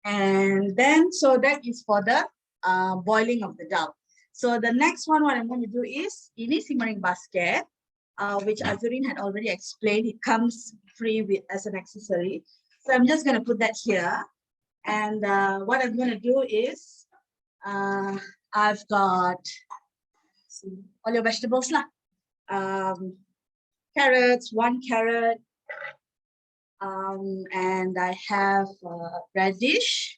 And then, so that is for the boiling of the dal. So the next one, what I'm going to do is, ini Simmering Basket, which Azureen had already explained. It comes free with as an accessory. So I'm just going to put that here. And what I'm going to do is, I've got all your vegetables lah. Carrots, 1 carrot, and I have radish.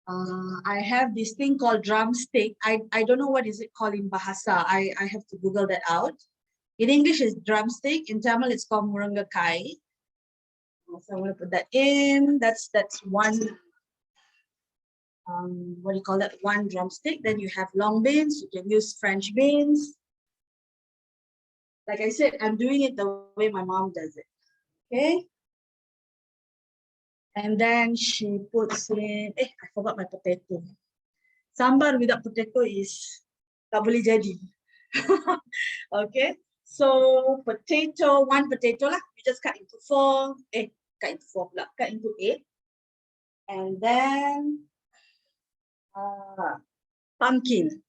I have this thing called drumstick. I don't know what is it called in Bahasa. I have to Google that out. In English, it's drumstick. In Tamil, it's called murangakai. So I'm going to put that in. That's 1. What do you call that? 1 drumstick. Then you have long beans. You can use French beans. Like I said, I'm doing it the way my mom does it. Okay. And then she puts in, I forgot my potato. Sambhar without potato is tak boleh jadi. Okay. So potato, 1 potato lah. You just cut into 4. Cut into 4 pula. Cut into 8. And then pumpkin.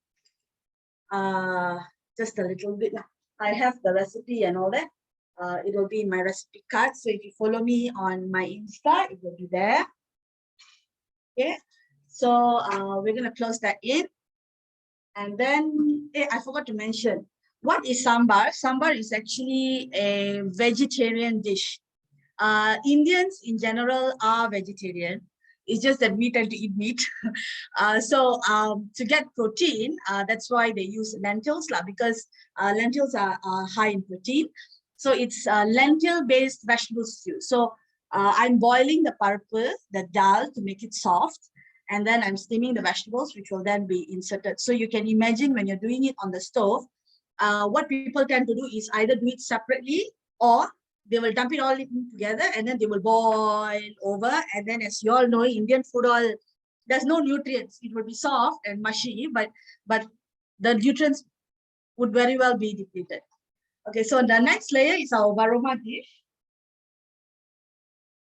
Just a little bit lah. I have the recipe and all that. It will be in my recipe card. So if you follow me on my Insta, it will be there. Okay. So we're going to close that in. And then I forgot to mention, what is sambhar? Sambhar is actually a vegetarian dish. Indians in general are vegetarian. It's just that we tend to eat meat. So to get protein, that's why they use lentils lah, because lentils are high in protein. So it's lentil-based vegetable stew. So I'm boiling the parpa, the dal, to make it soft. And then I'm steaming the vegetables, which will then be inserted. So you can imagine when you're doing it on the stove, what people tend to do is either do it separately, or they will dump it all in together and then they will boil over. And then, as you all know, Indian food, there's no nutrients. It will be soft and mushy, but the nutrients would very well be depleted. Okay, so the next layer is our varoma dish.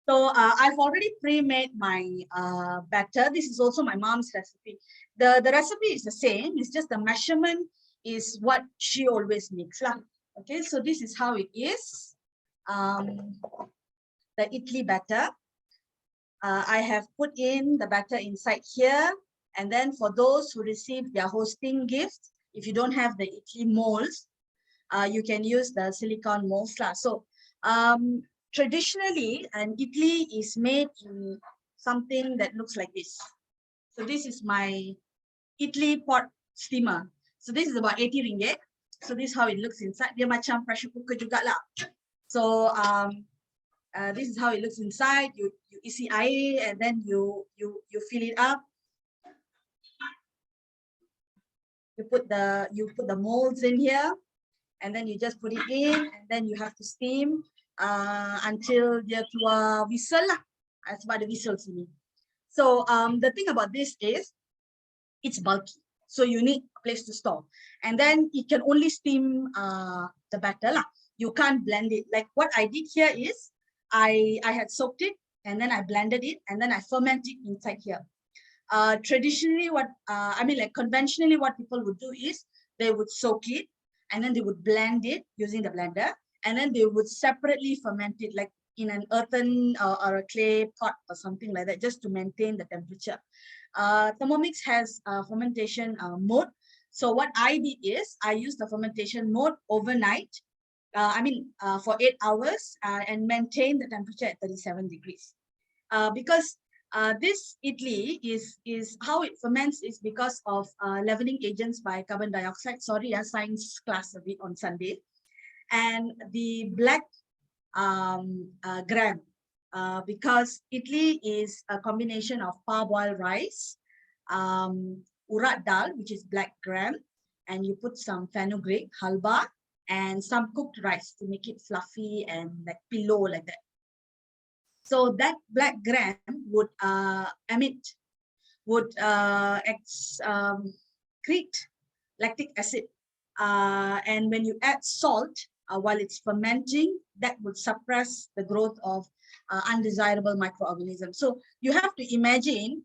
So I've already pre-made my batter. This is also my mom's recipe. The recipe is the same. It's just the measurement is what she always makes lah. Okay, so this is how it is. The idli batter. I have put in the batter inside here. And then for those who receive their hosting gift, if you don't have the idli molds, you can use the silicone molds lah. So traditionally, an idli is made in something that looks like this. So this is my idli pot steamer. So this is about 80 ringgit. So this is how it looks inside. Dia macam pressure cooker juga lah. So This is how it looks inside. You isi air and then you fill it up. You put the molds in here, and then you just put it in, and then you have to steam until dia keluar whistle lah. Sebab ada whistle sini. So the thing about this is it's bulky, so you need a place to store, and then it can only steam the batter lah. You can't blend it. Like what I did here is I had soaked it, and then I blended it, and then I ferment it inside here. Traditionally, conventionally, what people would do is they would soak it, and then they would blend it using the blender, and then they would separately ferment it, like in an earthen or a clay pot or something like that, just to maintain the temperature. Thermomix has a fermentation mode. So what I did is I used the fermentation mode overnight, for 8 hours and maintain the temperature at 37 degrees. Because this idli is how it ferments is because of leavening agents by carbon dioxide. Sorry, science class a bit on Sunday. And the black gram, because idli is a combination of parboiled rice, urat dal, which is black gram, and you put some fenugreek, halba, and some cooked rice to make it fluffy and like pillow like that. So that black gram would excrete lactic acid, and when you add salt while it's fermenting, that would suppress the growth of undesirable microorganisms. So you have to imagine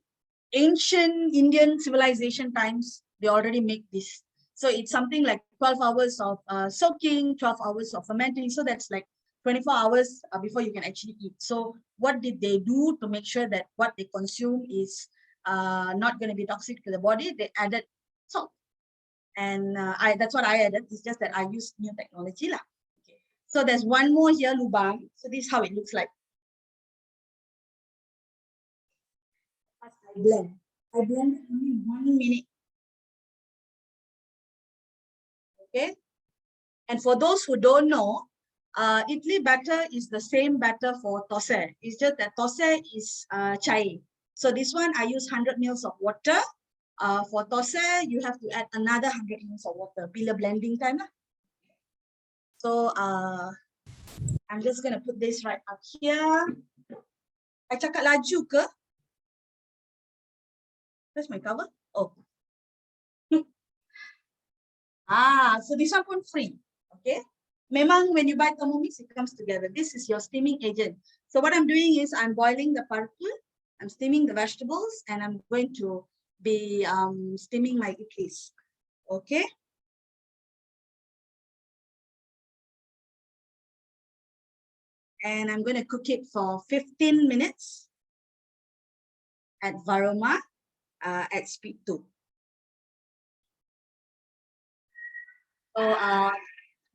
ancient Indian civilization times, they already make this. So it's something like 12 hours of soaking, 12 hours of fermenting. So that's like 24 hours before you can actually eat. So what did they do to make sure that what they consume is not going to be toxic to the body? They added salt. And that's what I added. It's just that I used new technology lah. Okay. So there's one more here, lubang. So this is how it looks like. As I blend only 1 minute. Okay. And for those who don't know, idli batter is the same batter for thosai. It's just that thosai is chai. So this one I use 100 ml of water. For thosai, you have to add another 100 ml of water. Bila blending time. So I'm just gonna put this right up here. I cakap laju ke? Where's my cover? Oh. So this one pun free. Okay. Memang when you buy Thermomix, it comes together. This is your steaming agent. So what I'm doing is I'm boiling the parku, I'm steaming the vegetables, and I'm going to be steaming my idlis. Okay. And I'm going to cook it for 15 minutes at Varoma at speed 2. So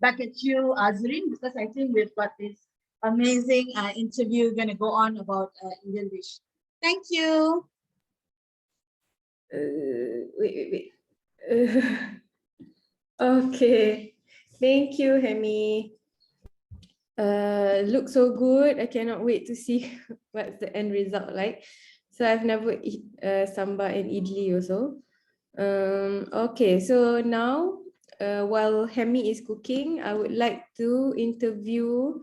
back at you, Azureen, because I think we've got this amazing interview going to go on about Indian dish. Thank you. Wait. Okay. Thank you, Hemy. Looks so good. I cannot wait to see what's the end result like. So I've never eaten sambhar and idli also. Okay, so now while Hemy is cooking, I would like to interview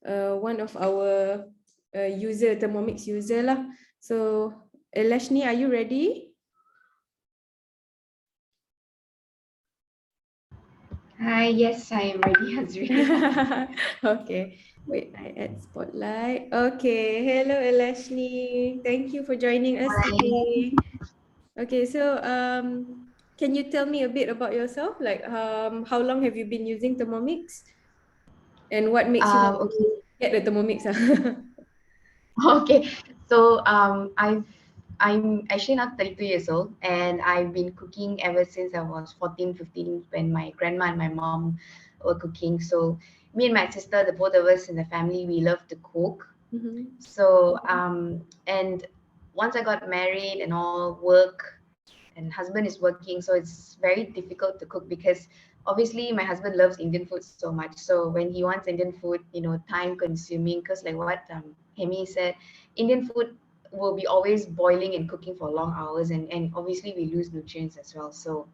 one of our Thermomix user lah. So Elashny, are you ready? Hi, yes, I am ready, Azureen. Okay, wait, I add spotlight. Okay, hello Elashny. Thank you for joining us today. Okay, so can you tell me a bit about yourself? Like how long have you been using Thermomix? And what makes you want to get the Thermomix? Okay, so I'm actually now 32 years old, and I've been cooking ever since I was 14, 15 when my grandma and my mom were cooking. So me and my sister, the both of us in the family, we love to cook. So and once I got married and all, work and husband is working, so it's very difficult to cook because obviously my husband loves Indian food so much. So when he wants Indian food, time consuming, because like what Hemy said, Indian food will be always boiling and cooking for long hours, and obviously we lose nutrients as well. So,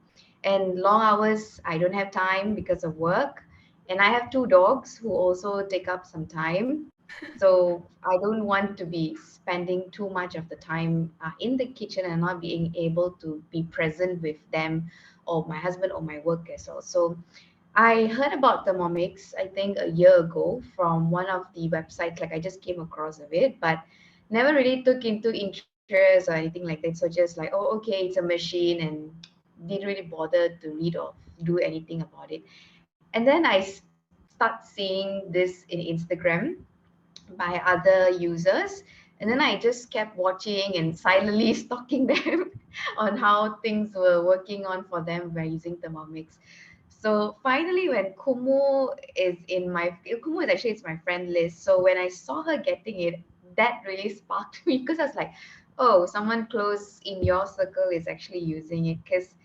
and long hours, I don't have time because of work, and I have two dogs who also take up some time. So I don't want to be spending too much of the time in the kitchen and not being able to be present with them or my husband or my work as well. So I heard about Thermomix, I think a year ago from one of the websites, like I just came across of it, but never really took into interest or anything like that. So just like, oh, okay, it's a machine, and didn't really bother to read or do anything about it. And then start seeing this in Instagram by other users. And then I just kept watching and silently stalking them on how things were working on for them by using Thermomix. So finally, when Kumu is actually it's my friend list. So when I saw her getting it, that really sparked me because I was like, oh, someone close in your circle is actually using it. Because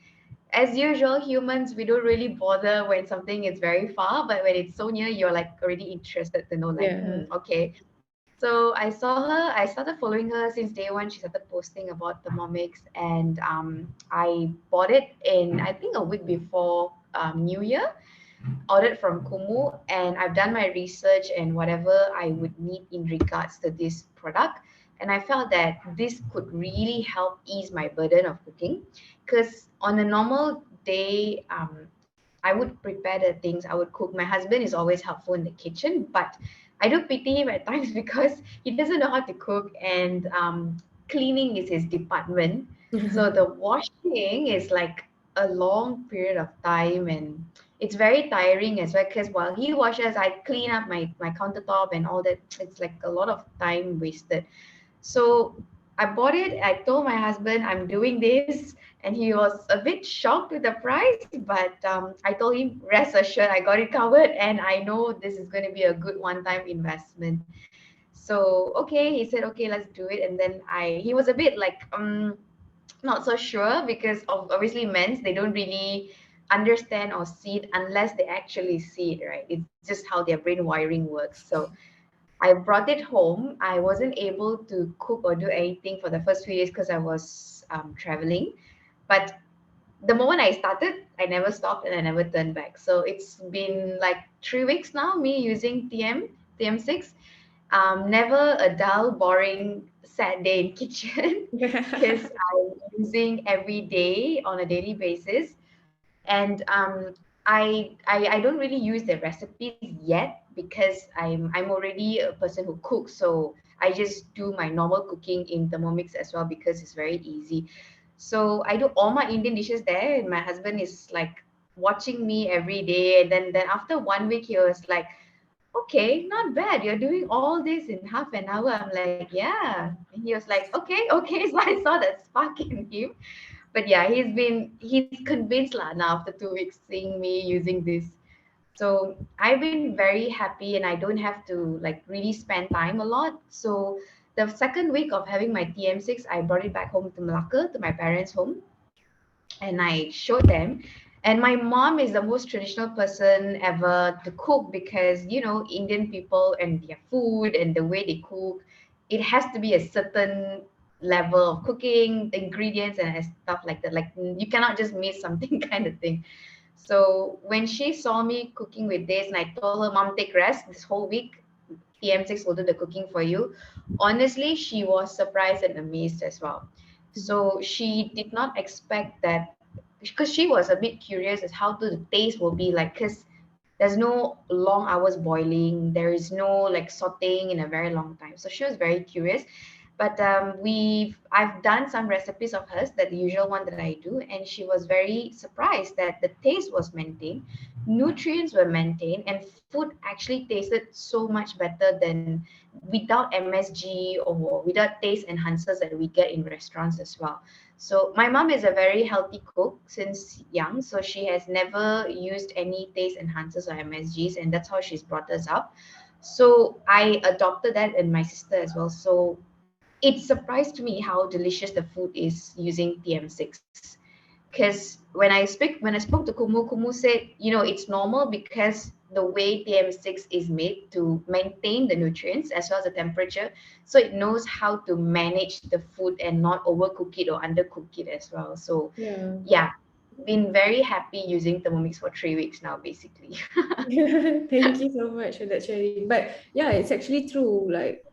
as usual, humans, we don't really bother when something is very far, but when it's so near, you're like already interested to know, like, Yeah. okay. So I saw her, I started following her since day one. She started posting about Thermomix, and I bought it in, I think, a week before New Year, ordered from Kumu, and I've done my research and whatever I would need in regards to this product. And I felt that this could really help ease my burden of cooking, because on a normal day, I would prepare the things, I would cook. My husband is always helpful in the kitchen, but I do pity him at times because he doesn't know how to cook, and cleaning is his department. So the washing is like a long period of time, and it's very tiring as well because while he washes, I clean up my countertop and all that. It's like a lot of time wasted. So I bought it. I told my husband I'm doing this, and he was a bit shocked with the price. But I told him, rest assured, I got it covered, and I know this is going to be a good one-time investment. So okay, he said, okay, let's do it. And then he was a bit like not so sure because of obviously men's they don't really understand or see it unless they actually see it, right? It's just how their brain wiring works. So I brought it home. I wasn't able to cook or do anything for the first few days because I was traveling. But the moment I started, I never stopped and I never turned back. So it's been like 3 weeks now, me using TM6. Never a dull, boring, sad day in kitchen because I'm using every day on a daily basis. And I don't really use the recipes yet because I'm already a person who cooks, so I just do my normal cooking in Thermomix as well because it's very easy. So I do all my Indian dishes there, and my husband is like watching me every day. And then after 1 week, he was like, okay, not bad. You're doing all this in half an hour. I'm like, yeah. And he was like, okay, okay. So I saw that spark in him. But yeah, he's convinced lah now after 2 weeks seeing me using this. So I've been very happy, and I don't have to like really spend time a lot. So the second week of having my TM6, I brought it back home to Malacca, to my parents' home, and I showed them. And my mom is the most traditional person ever to cook because, Indian people and their food and the way they cook, it has to be a certain level of cooking, the ingredients and stuff like that. Like you cannot just miss something kind of thing. So when she saw me cooking with this, and I told her, Mom, take rest this whole week. TM6 will do the cooking for you. Honestly, she was surprised and amazed as well. So she did not expect that because she was a bit curious as how the taste will be like because there's no long hours boiling, there is no like sauteing in a very long time. So she was very curious. But I've done some recipes of hers, that the usual one that I do, and she was very surprised that the taste was maintained, nutrients were maintained, and food actually tasted so much better than without MSG or without taste enhancers that we get in restaurants as well. So my mom is a very healthy cook since young, so she has never used any taste enhancers or MSGs, and that's how she's brought us up. So I adopted that in my sister as well. So it surprised me how delicious the food is using TM6. because when I spoke to Kumu said, it's normal because the way TM6 is made to maintain the nutrients as well as the temperature, so it knows how to manage the food and not overcook it or undercook it as well. So Yeah. yeah, been very happy using Thermomix for 3 weeks now, basically. Thank you so much for that sharing. But yeah, it's actually true. Like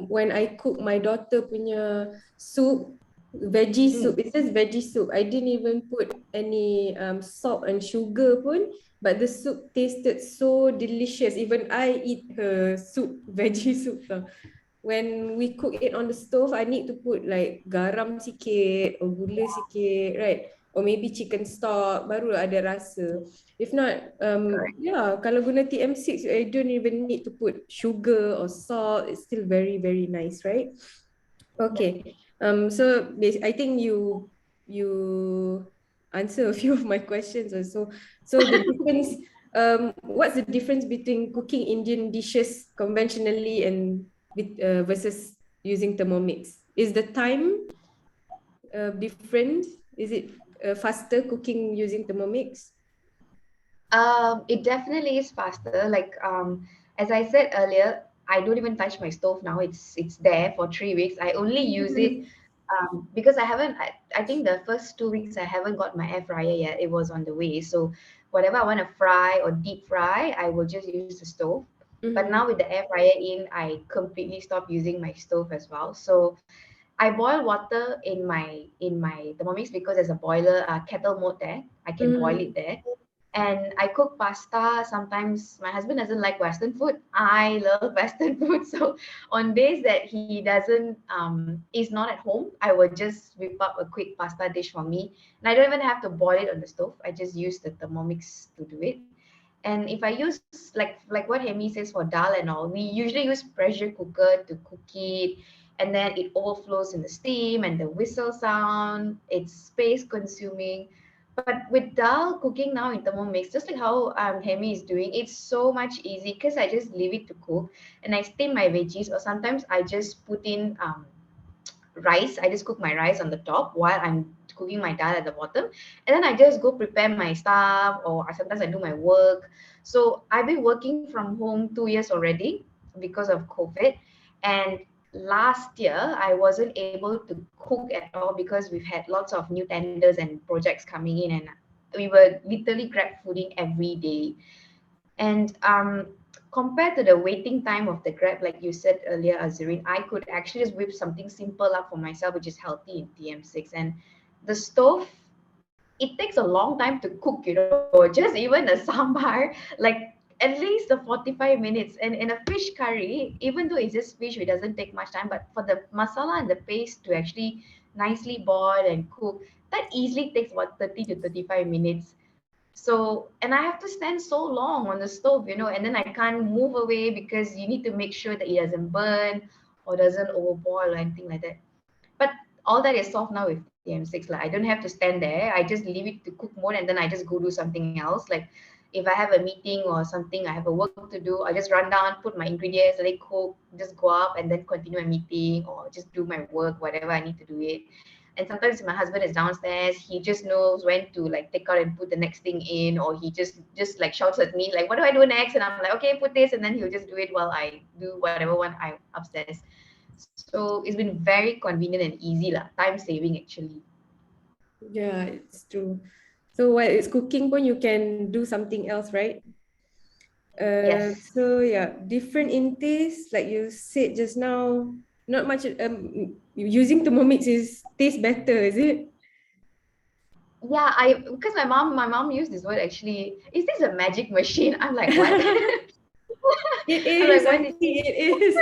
when I cook my daughter punya soup, veggie soup, it says veggie soup. I didn't even put any salt and sugar pun, but the soup tasted so delicious. Even I eat her soup, veggie soup. Tau. When we cook it on the stove, I need to put like garam sikit or gula sikit, right? Or maybe chicken stock, baru ada rasa. If not, Correct. yeah, kalau guna TM6, I don't even need to put sugar or salt. It's still very, very nice, right? Okay. So I think you answer a few of my questions also. So the difference, what's the difference between cooking Indian dishes conventionally and versus using Thermomix? Is the time different? Is it faster cooking using Thermomix? It definitely is faster. Like as I said earlier, I don't even touch my stove now. It's there for 3 weeks. I only use it because I think the first 2 weeks I haven't got my air fryer yet. It was on the way. So whatever I want to fry or deep fry, I will just use the stove. But Mhm. now with the air fryer in, I completely stopped using my stove as well. So I boil water in my Thermomix because there's a boiler kettle mode there. I can boil it Mhm. there. And I cook pasta. Sometimes my husband doesn't like Western food. I love Western food. So on days that he doesn't is not at home, I would just whip up a quick pasta dish for me. And I don't even have to boil it on the stove. I just use the Thermomix to do it. And if I use like what Hemy says for dal and all, we usually use pressure cooker to cook it, and then it overflows in the steam and the whistle sound. It's space consuming. But with dal cooking now in Thermomix, just like how Hemi is doing, it's so much easy because I just leave it to cook and I steam my veggies, or sometimes I just put in rice. I just cook my rice on the top while I'm cooking my dal at the bottom, and then I just go prepare my stuff, or sometimes I do my work. So I've been working from home 2 years already because of COVID, and last year I wasn't able to cook at all because we've had lots of new tenders and projects coming in, and we were literally grab fooding every day. And compared to the waiting time of the Grab, like you said earlier, Azureen, I could actually just whip something simple up for myself, which is healthy in TM6. And the stove, it takes a long time to cook, just even a sambar, like at least the 45 minutes. And in a fish curry, even though it's just fish, it doesn't take much time, but for the masala and the paste to actually nicely boil and cook, that easily takes about 30 to 35 minutes. So, and I have to stand so long on the stove, and then I can't move away because you need to make sure that it doesn't burn or doesn't overboil or anything like that. But all that is solved now with TM6. Like I don't have to stand there. I just leave it to cook mode, and then I just go do something else. Like if I have a meeting or something, I have a work to do, I just run down, put my ingredients, let it cook, just go up and then continue a meeting or just do my work, whatever I need to do it. And sometimes my husband is downstairs, he just knows when to like take out and put the next thing in, or he just like shouts at me like, what do I do next? And I'm like, okay, put this, and then he'll just do it while I do whatever one I'm upstairs. So it's been very convenient and easy lah, time saving actually. Yeah, it's true. So while it's cooking, pun you can do something else, right? Yes. So yeah, different in taste, like you said just now, not much. Using Thermomix is taste better, is it? Yeah, I because my mom used this word actually. Is this a magic machine? I'm like, what? It I'm like, is. what I did think it is.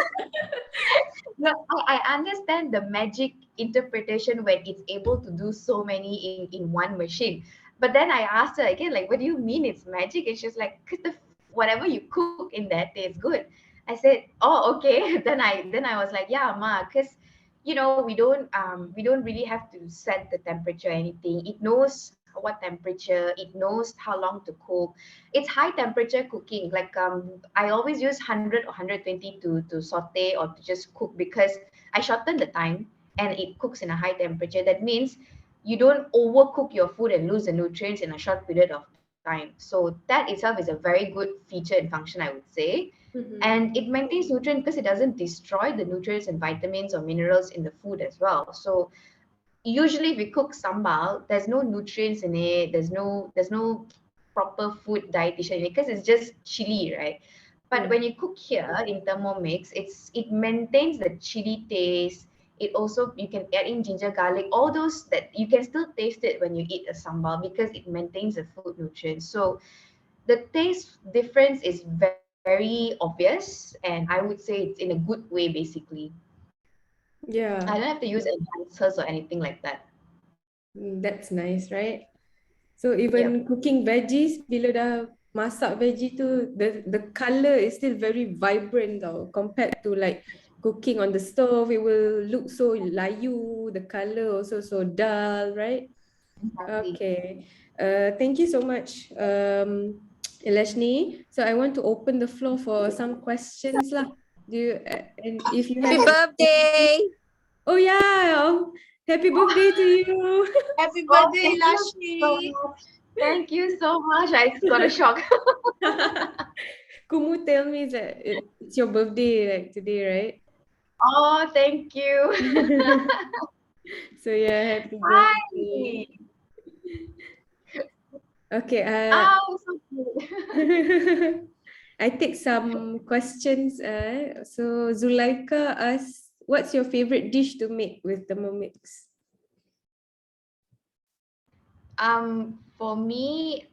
no, I understand the magic interpretation when it's able to do so many in one machine. But then I asked her again, like, what do you mean it's magic? And she's like, because whatever you cook in that tastes good. I said, oh, okay. Then I was like, yeah, ma, because we don't really have to set the temperature or anything. It knows what temperature, it knows how long to cook. It's high temperature cooking. Like I always use 100 or 120 to saute or to just cook because I shorten the time and it cooks in a high temperature. That means you don't overcook your food and lose the nutrients in a short period of time. So that itself is a very good feature and function, I would say. And it maintains nutrients because it doesn't destroy the nutrients and vitamins or minerals in the food as well. So usually if we cook sambal, there's no nutrients in it, there's no proper food dietitian in it because it's just chili, right? But when you cook here in Thermomix, it maintains the chili taste. It also, you can add in ginger, garlic, all those that you can still taste it when you eat a sambal because it maintains the food nutrients. So the taste difference is very obvious, and I would say it's in a good way basically. Yeah, I don't have to use enhancers or anything like that. that's nice, right? So Yep. even cooking veggies, bila dah masak veggie tu, the color is still very vibrant tau, compared to like cooking on the stove. It will look so layu, the color also so dull, right? Exactly. Okay. Thank you so much, Elashny. So I want to open the floor for some questions lah. Do you, and if you Happy have birthday! oh yeah, happy birthday to you. Happy Oh, birthday, thank you so Elashny. much. Thank you so much. I just got a shock. Kumu tell me that it's your birthday like today, right? Oh, thank you. So yeah, happy Hi. birthday. Okay, Oh, so cute. I take some questions. So Zulaika asks, what's your favorite dish to make with Thermomix? For me,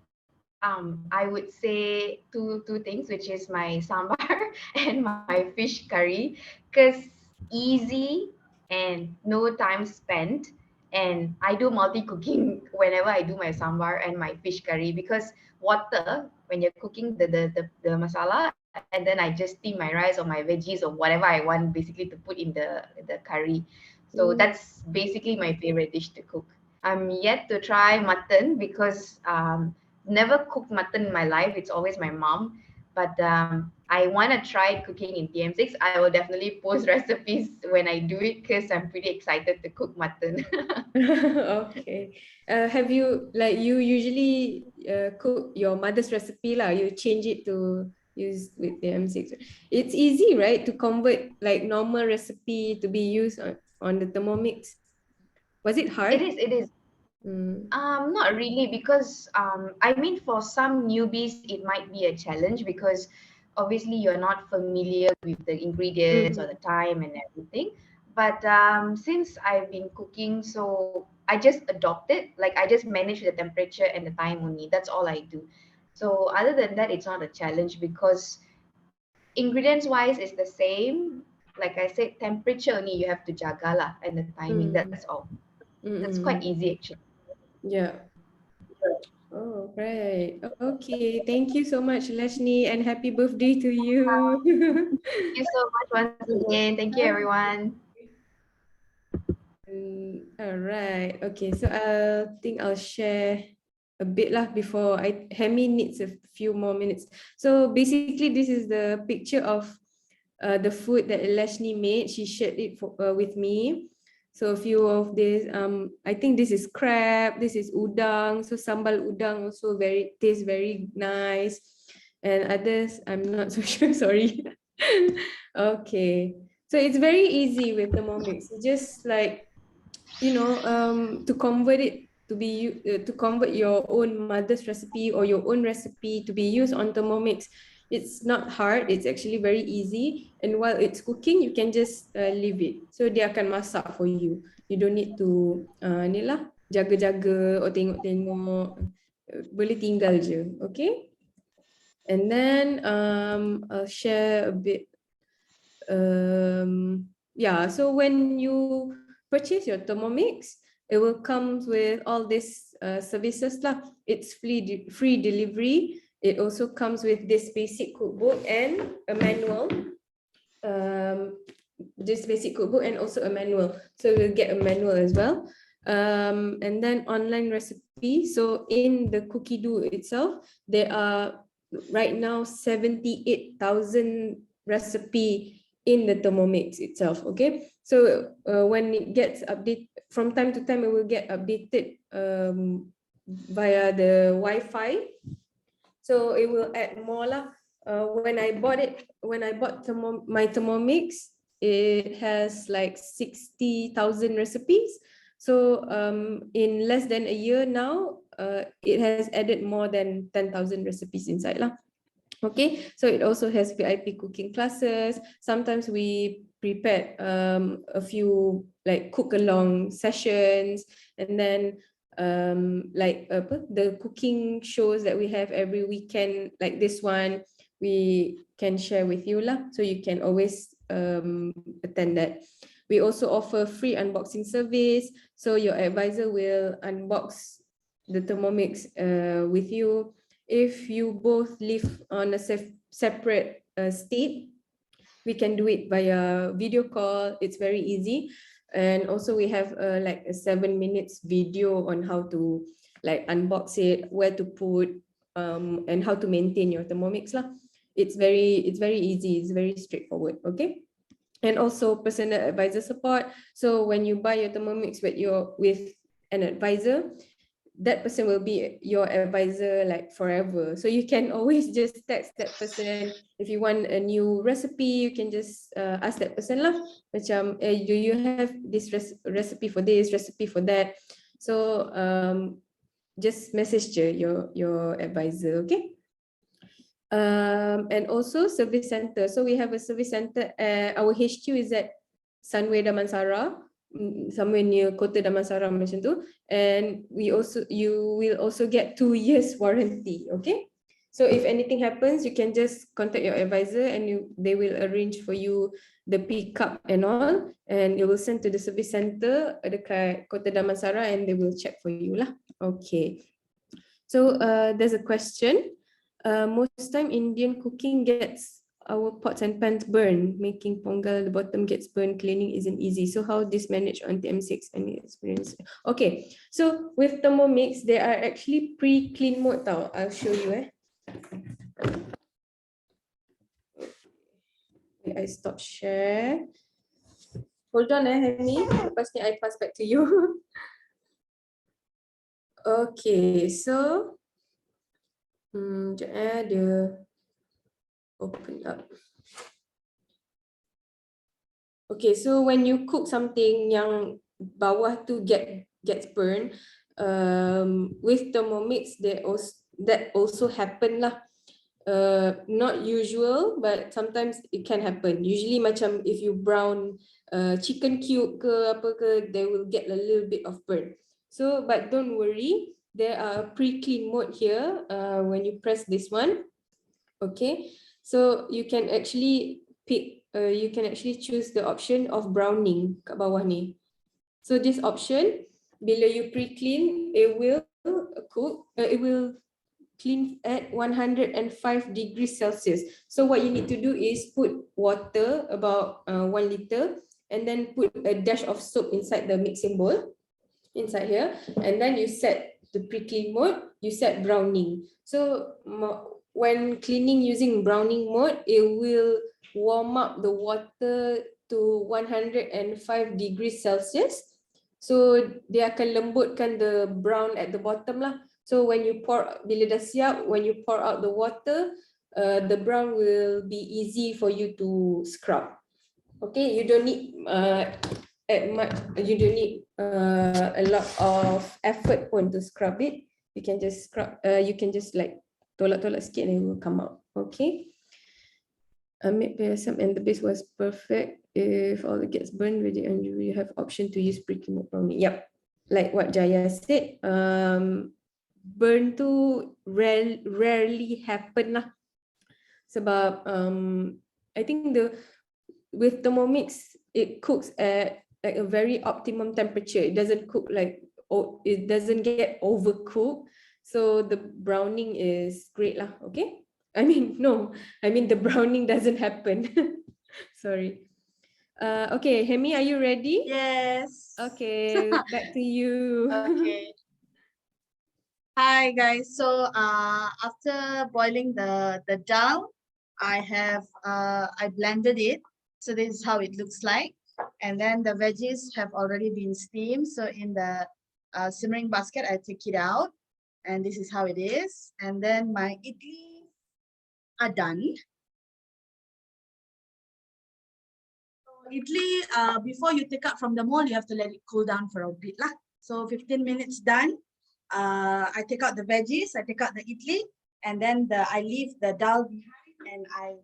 I would say two things, which is my sambar and my fish curry, because easy and no time spent. And I do multi cooking whenever I do my sambar and my fish curry because water when you're cooking the masala, and then I just steam my rice or my veggies or whatever I want basically to put in the curry. So that's basically my favorite dish to cook. I'm yet to try mutton because never cooked mutton in my life. It's always my mom. But I want to try cooking in TM6. I will definitely post recipes when I do it because I'm pretty excited to cook mutton. Okay. Have you like you usually cook your mother's recipe lah? You change it to use with the M6. It's easy, right, to convert like normal recipe to be used on the Thermomix. Was it hard? It is. Not really because I mean for some newbies it might be a challenge because obviously you're not familiar with the ingredients or the time and everything. But since I've been cooking, so I just adopt it. Like I just manage the temperature and the time only. That's all I do. So other than that, it's not a challenge because ingredients wise it's the same. Like I said, temperature only you have to jaga lah and the timing. That's all. That's quite easy actually. Yeah. Oh, right. Okay. Thank you so much, Elashny, and happy birthday to you. Thank you so much once again. Thank you, everyone. All right. Okay. So I think I'll share a bit lah before Hemy needs a few more minutes. So basically, this is the picture of the food that Elashny made. She shared it with me. So a few of this, I think this is crab, this is udang. So sambal udang also tastes very nice. And others, I'm not so sure, sorry. Okay. So it's very easy with Thermomix. You just like, to convert it to convert your own mother's recipe or your own recipe to be used on Thermomix. It's not hard, it's actually very easy. And while it's cooking, you can just leave it. So dia akan masak for you. You don't need to ni lah, jaga-jaga or tengok-tengok. Boleh tinggal je, okay? And then I'll share a bit. Yeah, so when you purchase your Thermomix, it will come with all these services lah. It's free delivery. It also comes with this basic cookbook and a manual. This basic cookbook and also a manual. So we'll get a manual as well. And then online recipe. So in the cookie dough itself, there are right now 78,000 recipe in the Thermomix itself. Okay, so when it gets updated from time to time, it will get updated via the Wi-Fi. So it will add more lah. When I bought my Thermomix, it has like 60,000 recipes. So in less than a year now, it has added more than 10,000 recipes inside lah. Okay, so it also has VIP cooking classes. Sometimes we prepare a few like cook along sessions, and then like the cooking shows that we have every weekend, like this one, we can share with you lah. So you can always attend that. We also offer free unboxing service. So your advisor will unbox the Thermomix with you. If you both live on a separate state, we can do it via video call. It's very easy. And also we have like a 7 minutes video on how to like unbox it, where to put, and how to maintain your Thermomix lah. It's very easy. It's very straightforward. Okay. And also personal advisor support. So when you buy your Thermomix with an advisor, that person will be your advisor like forever. So you can always just text that person. If you want a new recipe, you can just ask that person lah. Macam, do you have this recipe for this, recipe for that? So just message your advisor, okay? And also service center. So we have a service center. Our HQ is at Sunway Damansara, somewhere near Kota Damansara macam tu, and you will also get 2 years warranty. Okay, so if anything happens, you can just contact your advisor and they will arrange for you the pickup and all, and you will send to the service center dekat Kota Damansara and they will check for you lah. Okay, so there's a question. Most time Indian cooking gets our pots and pans burned, making pongal, the bottom gets burned, cleaning isn't easy. So how this manage on TM6? Any experience? Okay, so with Thermomix, there are actually pre-clean mode tau. I'll show you. Okay, I stop share. Hold on Hemy. Lepas ni I pass back to you. Okay, so dia open up. Okay, so when you cook something yang bawah tu gets burned, with Thermomix that also happen lah. Not usual, but sometimes it can happen. Usually macam if you brown chicken cube ke apa ke, they will get a little bit of burn. So, but don't worry, there are pre-clean mode here when you press this one. Okay, so you can actually pick, you can actually choose the option of browning kat bawah ni. So this option, bila you pre-clean, it will cook, it will clean at 105 degrees Celsius. So what you need to do is put water, about 1 liter, and then put a dash of soap inside the mixing bowl, inside here, and then you set the pre-clean mode, you set browning. So when cleaning using browning mode, it will warm up the water to 105 degrees Celsius. So dia akan lembutkan the brown at the bottom lah. So when you pour, bila dah siap, when you pour out the water, the brown will be easy for you to scrub. Okay, you don't need you don't need a lot of effort pun to scrub it. You can just scrub. You can just like tolak-tolak sikit and it will come out. Okay. I made PSM and the base was perfect. If all it gets burned with it, and you have option to use pre-clean mode browning. Yep, like what Jaya said. Burn tu rarely happen lah. Sebab I think with Thermomix, it cooks at like a very optimum temperature. It doesn't cook like, it doesn't get overcooked. So the browning is great lah. Okay, I mean the browning doesn't happen. Sorry. Okay, Hemy, are you ready? Yes. Okay, back to you. Okay. Hi guys. So after boiling the dal, I blended it. So this is how it looks like. And then the veggies have already been steamed. So in the simmering basket, I take it out. And this is how it is. And then my idli are done. Idli, before you take out from the mold, you have to let it cool down for a bit lah. So 15 minutes done. I take out the veggies, I take out the idli, and then I leave the dal behind, and I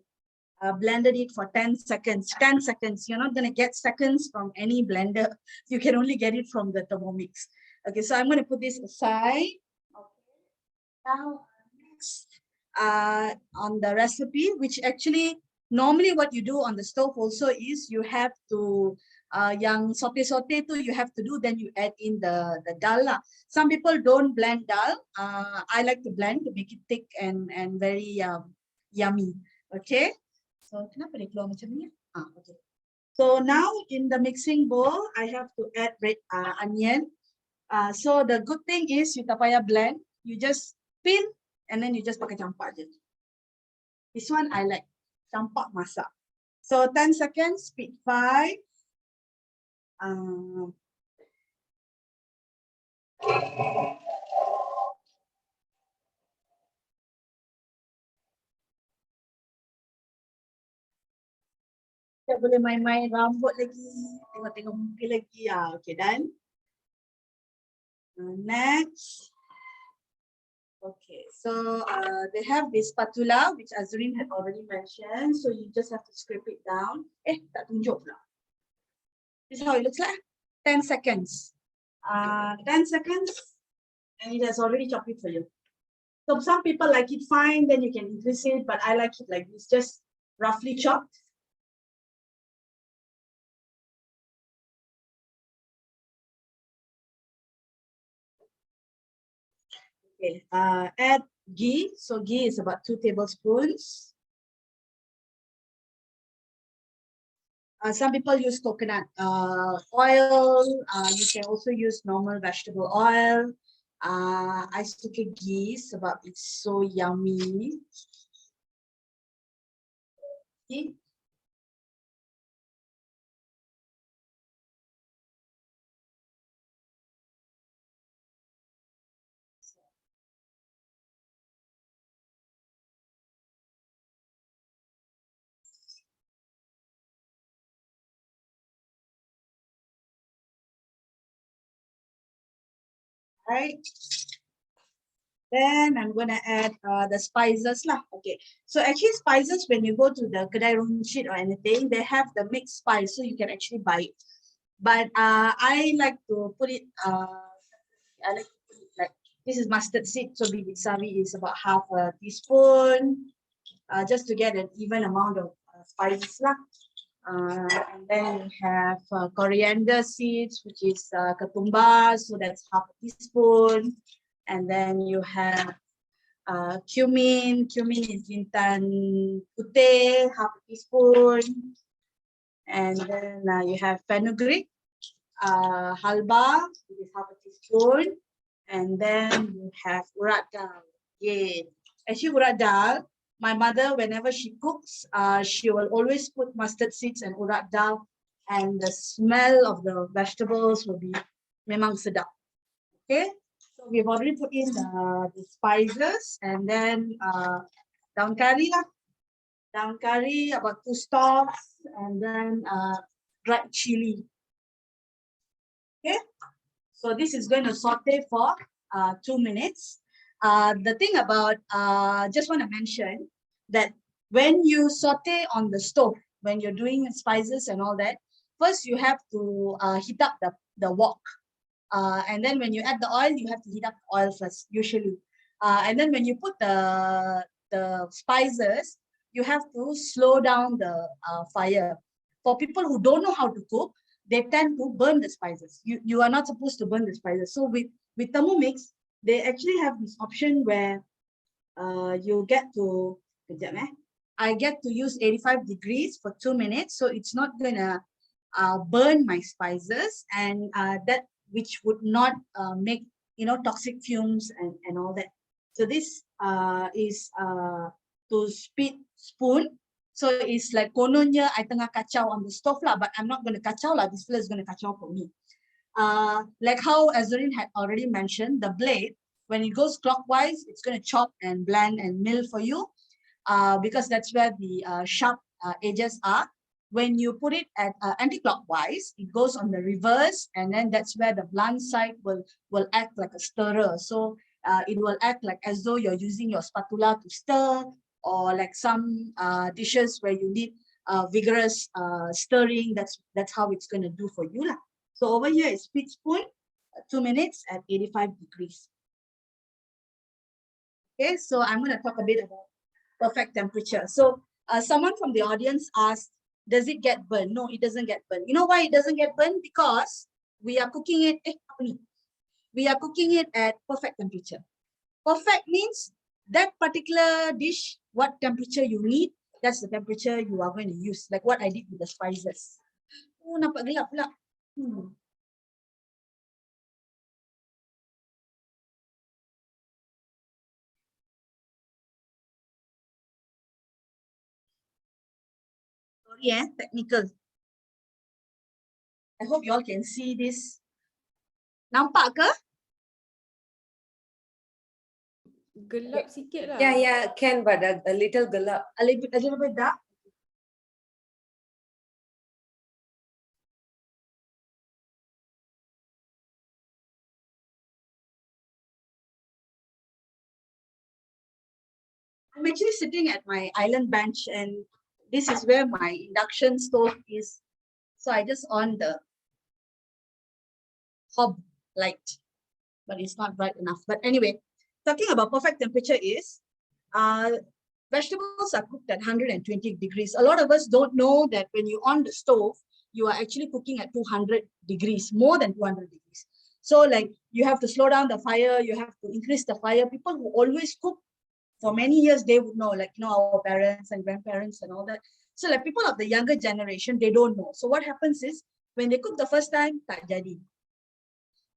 blended it for 10 seconds. 10 seconds. You're not going to get seconds from any blender. You can only get it from the Thermomix. Okay, so I'm going to put this aside. Okay. Now, next, on the recipe, which actually normally what you do on the stove also is you have to yang saute tu you have to do, then you add in the dal lah. Some people don't blend dal. I like to blend to make it thick and very yummy. Okay. So kenapa dia keluar macam ni? Okay. So now in the mixing bowl, I have to add red onion. So the good thing is you tak payah blend, you just peel and then you just pakai campak je. This one I like, campak masak. So 10 seconds, speed 5. Kita boleh main-main rambut lagi, tengok-tengok muka lagi. Okay, done. Next. Okay, so they have this spatula, which Azureen had already mentioned. So you just have to scrape it down. Tak tunjuk pula. This is how it looks like. 10 seconds. 10 seconds, and it has already chopped it for you. So some people like it fine, then you can increase it, but I like it like this, just roughly chopped. Okay, add ghee. So ghee is about 2 tablespoons. Some people use coconut oil. You can also use normal vegetable oil. I suka ghee sebab it's so yummy. Okay. Right. Then I'm gonna add the spices lah. Okay. So actually spices, when you go to the kedai runcit or anything, they have the mixed spice, so you can actually buy it. But I like to put it. I like to put it like this is mustard seed. So bibit sawi is about half a teaspoon, just to get an even amount of spices lah. And then you have coriander seeds, which is ketumbar, so that's half a teaspoon. And then you have cumin. Cumin is jintan putih, half a teaspoon. And then you have fenugreek, halba, which is half a teaspoon. And then you have urat dal. Yeah. Actually, urat dal, my mother, whenever she cooks, she will always put mustard seeds and urat dal, and the smell of the vegetables will be memang sedap. Okay. So we've already put in the spices, and then daun kari lah. Daun kari, about 2 stalks, and then dried chili. Okay, so this is going to saute for 2 minutes. The thing about, just want to mention that when you saute on the stove, when you're doing spices and all that, first you have to heat up the wok. And then when you add the oil, you have to heat up the oil first, usually. And then when you put the spices, you have to slow down the fire. For people who don't know how to cook, they tend to burn the spices. You are not supposed to burn the spices. So with Thermomix, they actually have this option where you get to, I get to use 85 degrees for 2 minutes. So it's not gonna burn my spices, and that which would not make toxic fumes and all that. So this is to speed spoon. So it's like kononnya I tengah kacau on the stove lah, but I'm not going to kacau lah. This fella is going to kacau for me. Like how Azureen had already mentioned, the blade, when it goes clockwise, it's going to chop and blend and mill for you, because that's where the sharp edges are. When you put it at anti-clockwise, it goes on the reverse, and then that's where the blunt side will act like a stirrer. So it will act like as though you're using your spatula to stir, or like some dishes where you need vigorous stirring. That's how it's going to do for you lah. So over here is split spoon, 2 minutes at 85 degrees. Okay, so I'm going to talk a bit about perfect temperature. So someone from the audience asked, does it get burned? No, it doesn't get burned. You know why it doesn't get burned? Because we are cooking it, we are cooking it at perfect temperature. Perfect means that particular dish, what temperature you need, that's the temperature you are going to use. Like what I did with the spices. Oh, nampak gelap pula. Sorry, technical. I hope you all can see this. Nampak ke? Gelap sikit lah. Yeah, can, but a little gelap. A little bit dark. I'm actually sitting at my island bench, and this is where my induction stove is. So I just on the hob light, but it's not bright enough. But anyway, talking about perfect temperature is, vegetables are cooked at 120 degrees. A lot of us don't know that when you on the stove, you are actually cooking at 200 degrees, more than 200 degrees. So like you have to slow down the fire, you have to increase the fire. People who always cook for many years, they would know, like, our parents and grandparents and all that. So like people of the younger generation, they don't know. So what happens is, when they cook the first time, tak jadi.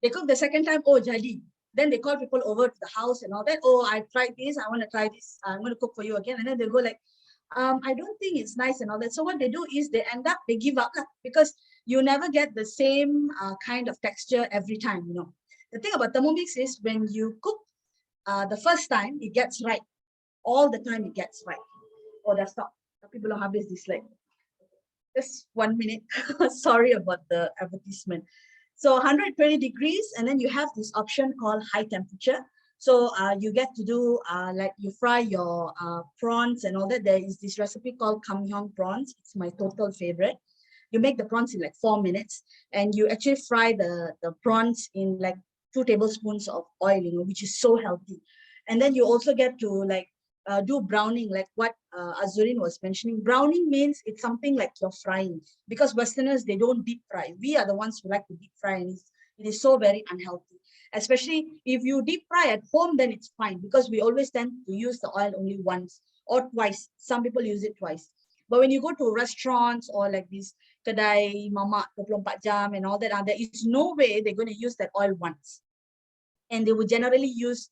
They cook the second time, oh, jadi. Then they call people over to the house and all that. Oh, I tried this, I want to try this. I'm going to cook for you again. And then they go like, I don't think it's nice and all that. So what they do is they end up, they give up because you never get the same kind of texture every time, The thing about Thermomix is when you cook the first time, it gets right. All the time it gets right. Oh, that's stop. People don't have this like. Just 1 minute. Sorry about the advertisement. So 120 degrees, and then you have this option called high temperature. So you get to do like you fry your prawns and all that. There is this recipe called kamyong prawns. It's my total favorite. You make the prawns in like 4 minutes, and you actually fry the prawns in like 2 tablespoons of oil, which is so healthy. And then you also get to like do browning, like what Azureen was mentioning. Browning means it's something like you're frying, because Westerners, they don't deep fry. We are the ones who like to deep fry, and it is so very unhealthy. Especially if you deep fry at home, then it's fine, because we always tend to use the oil only once or twice. Some people use it twice. But when you go to restaurants or like these kedai mamak 24 jam and all that, there is no way they're going to use that oil once. And they would generally use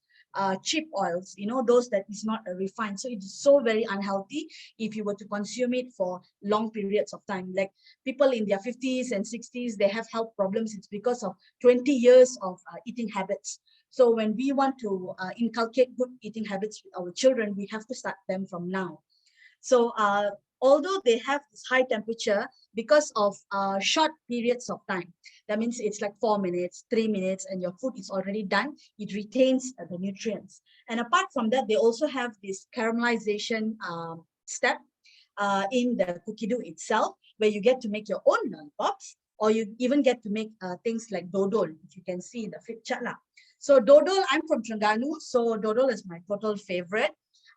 cheap oils, those that is not refined. So it is so very unhealthy if you were to consume it for long periods of time. Like people in their 50s and 60s, they have health problems. It's because of 20 years of eating habits. So when we want to inculcate good eating habits with our children, we have to start them from now. So although they have this high temperature, because of short periods of time, that means it's like 4 minutes, 3 minutes, and your food is already done, it retains the nutrients. And apart from that, they also have this caramelization step in the cookie dough itself, where you get to make your own lollipops, or you even get to make things like dodol, if you can see in the flip chart. So dodol, I'm from Terengganu, so dodol is my total favorite.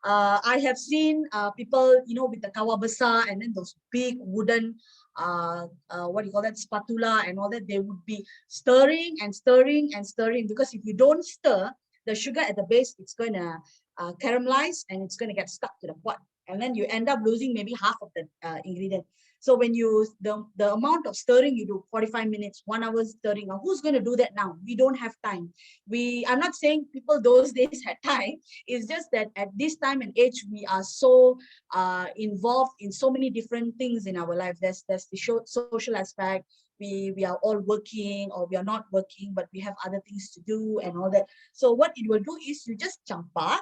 I have seen people, with the kawa besar and then those big wooden, what do you call that, spatula and all that. They would be stirring and stirring and stirring, because if you don't stir, the sugar at the base, it's going to caramelize and it's going to get stuck to the pot. and then you end up losing maybe half of the ingredient. So when you, the amount of stirring you do, 45 minutes, 1 hour stirring, now who's going to do that now? We don't have time. I'm not saying people those days had time. It's just that at this time and age, we are so involved in so many different things in our life. There's the social aspect. We are all working, or we are not working, but we have other things to do and all that. So what it will do is you just campak,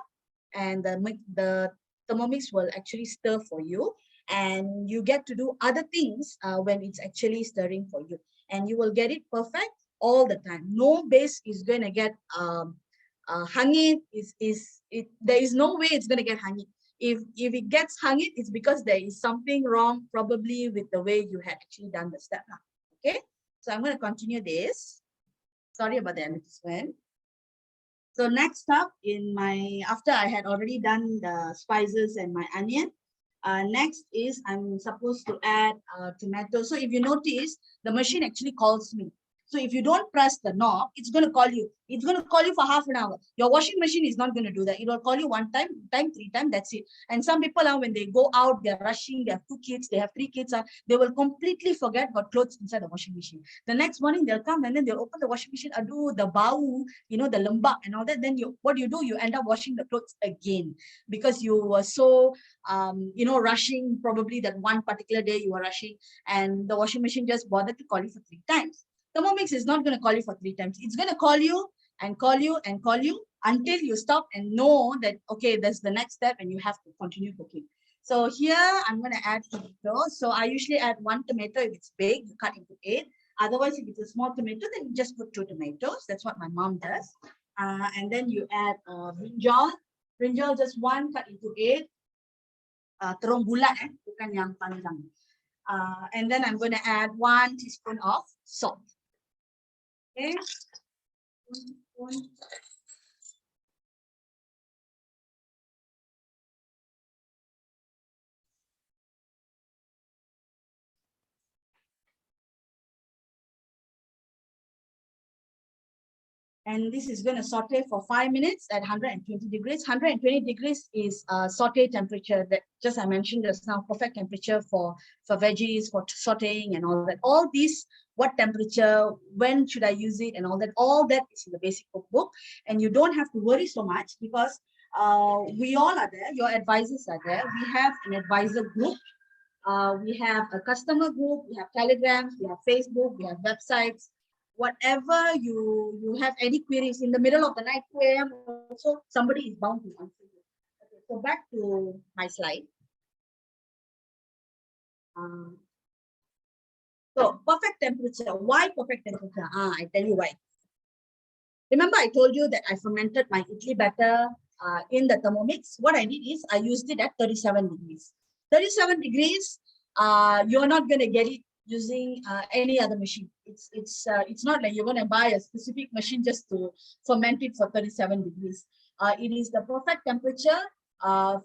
and the Thermomix will actually stir for you, and you get to do other things when it's actually stirring for you, and you will get it perfect all the time. No base is going to get hangit. There is no way it's going to get hangit. If it gets hangit, it's because there is something wrong probably with the way you had actually done the step now. Okay, so I'm going to continue this. Sorry about the advertisement. So next up, after I had already done the spices and my onion, next is I'm supposed to add tomato. So if you notice, the machine actually calls me. So if you don't press the knob, it's going to call you. It's going to call you for half an hour. Your washing machine is not going to do that. It will call you 1 time, 2 times, 3 times, that's it. And some people are, when they go out, they're rushing, they have 2 kids, they have 3 kids, they will completely forget got clothes inside the washing machine. The next morning they'll come and then they'll open the washing machine, do the bau, the lembab and all that. Then what you do, you end up washing the clothes again, because you were so, rushing. Probably that one particular day you were rushing, and the washing machine just bothered to call you for 3 times. Thermomix is not going to call you for 3 times. It's going to call you and call you and call you until you stop and know that, okay, that's the next step and you have to continue cooking. So here I'm going to add tomato. So I usually add 1 tomato. If it's big, you cut into 8. Otherwise, if it's a small tomato, then you just put 2 tomatoes. That's what my mom does. And then you add brinjal. Brinjal, just 1 cut into 8. Terong bulat, bukan yang panjang. And then I'm going to add 1 teaspoon of salt. Okay. 1 teaspoon. And this is going to saute for 5 minutes at 120 degrees. 120 degrees is saute temperature that just I mentioned just now, perfect temperature for veggies, for sauteing and all that. All these, what temperature, when should I use it and all that is in the basic cookbook. And you don't have to worry so much, because we all are there, your advisors are there. We have an advisor group. We have a customer group, we have telegrams, we have Facebook, we have websites. Whatever you have any queries in the middle of the night, 2 a.m. also, somebody is bound to answer you. Okay, so back to my slide. So perfect temperature. Why perfect temperature? I tell you why. Remember I told you that I fermented my idli batter in the Thermomix. What I did is I used it at 37 degrees. 37 degrees, you're not going to get it using any other machine. It's not like you're going to buy a specific machine just to ferment it for 37 degrees. It is the perfect temperature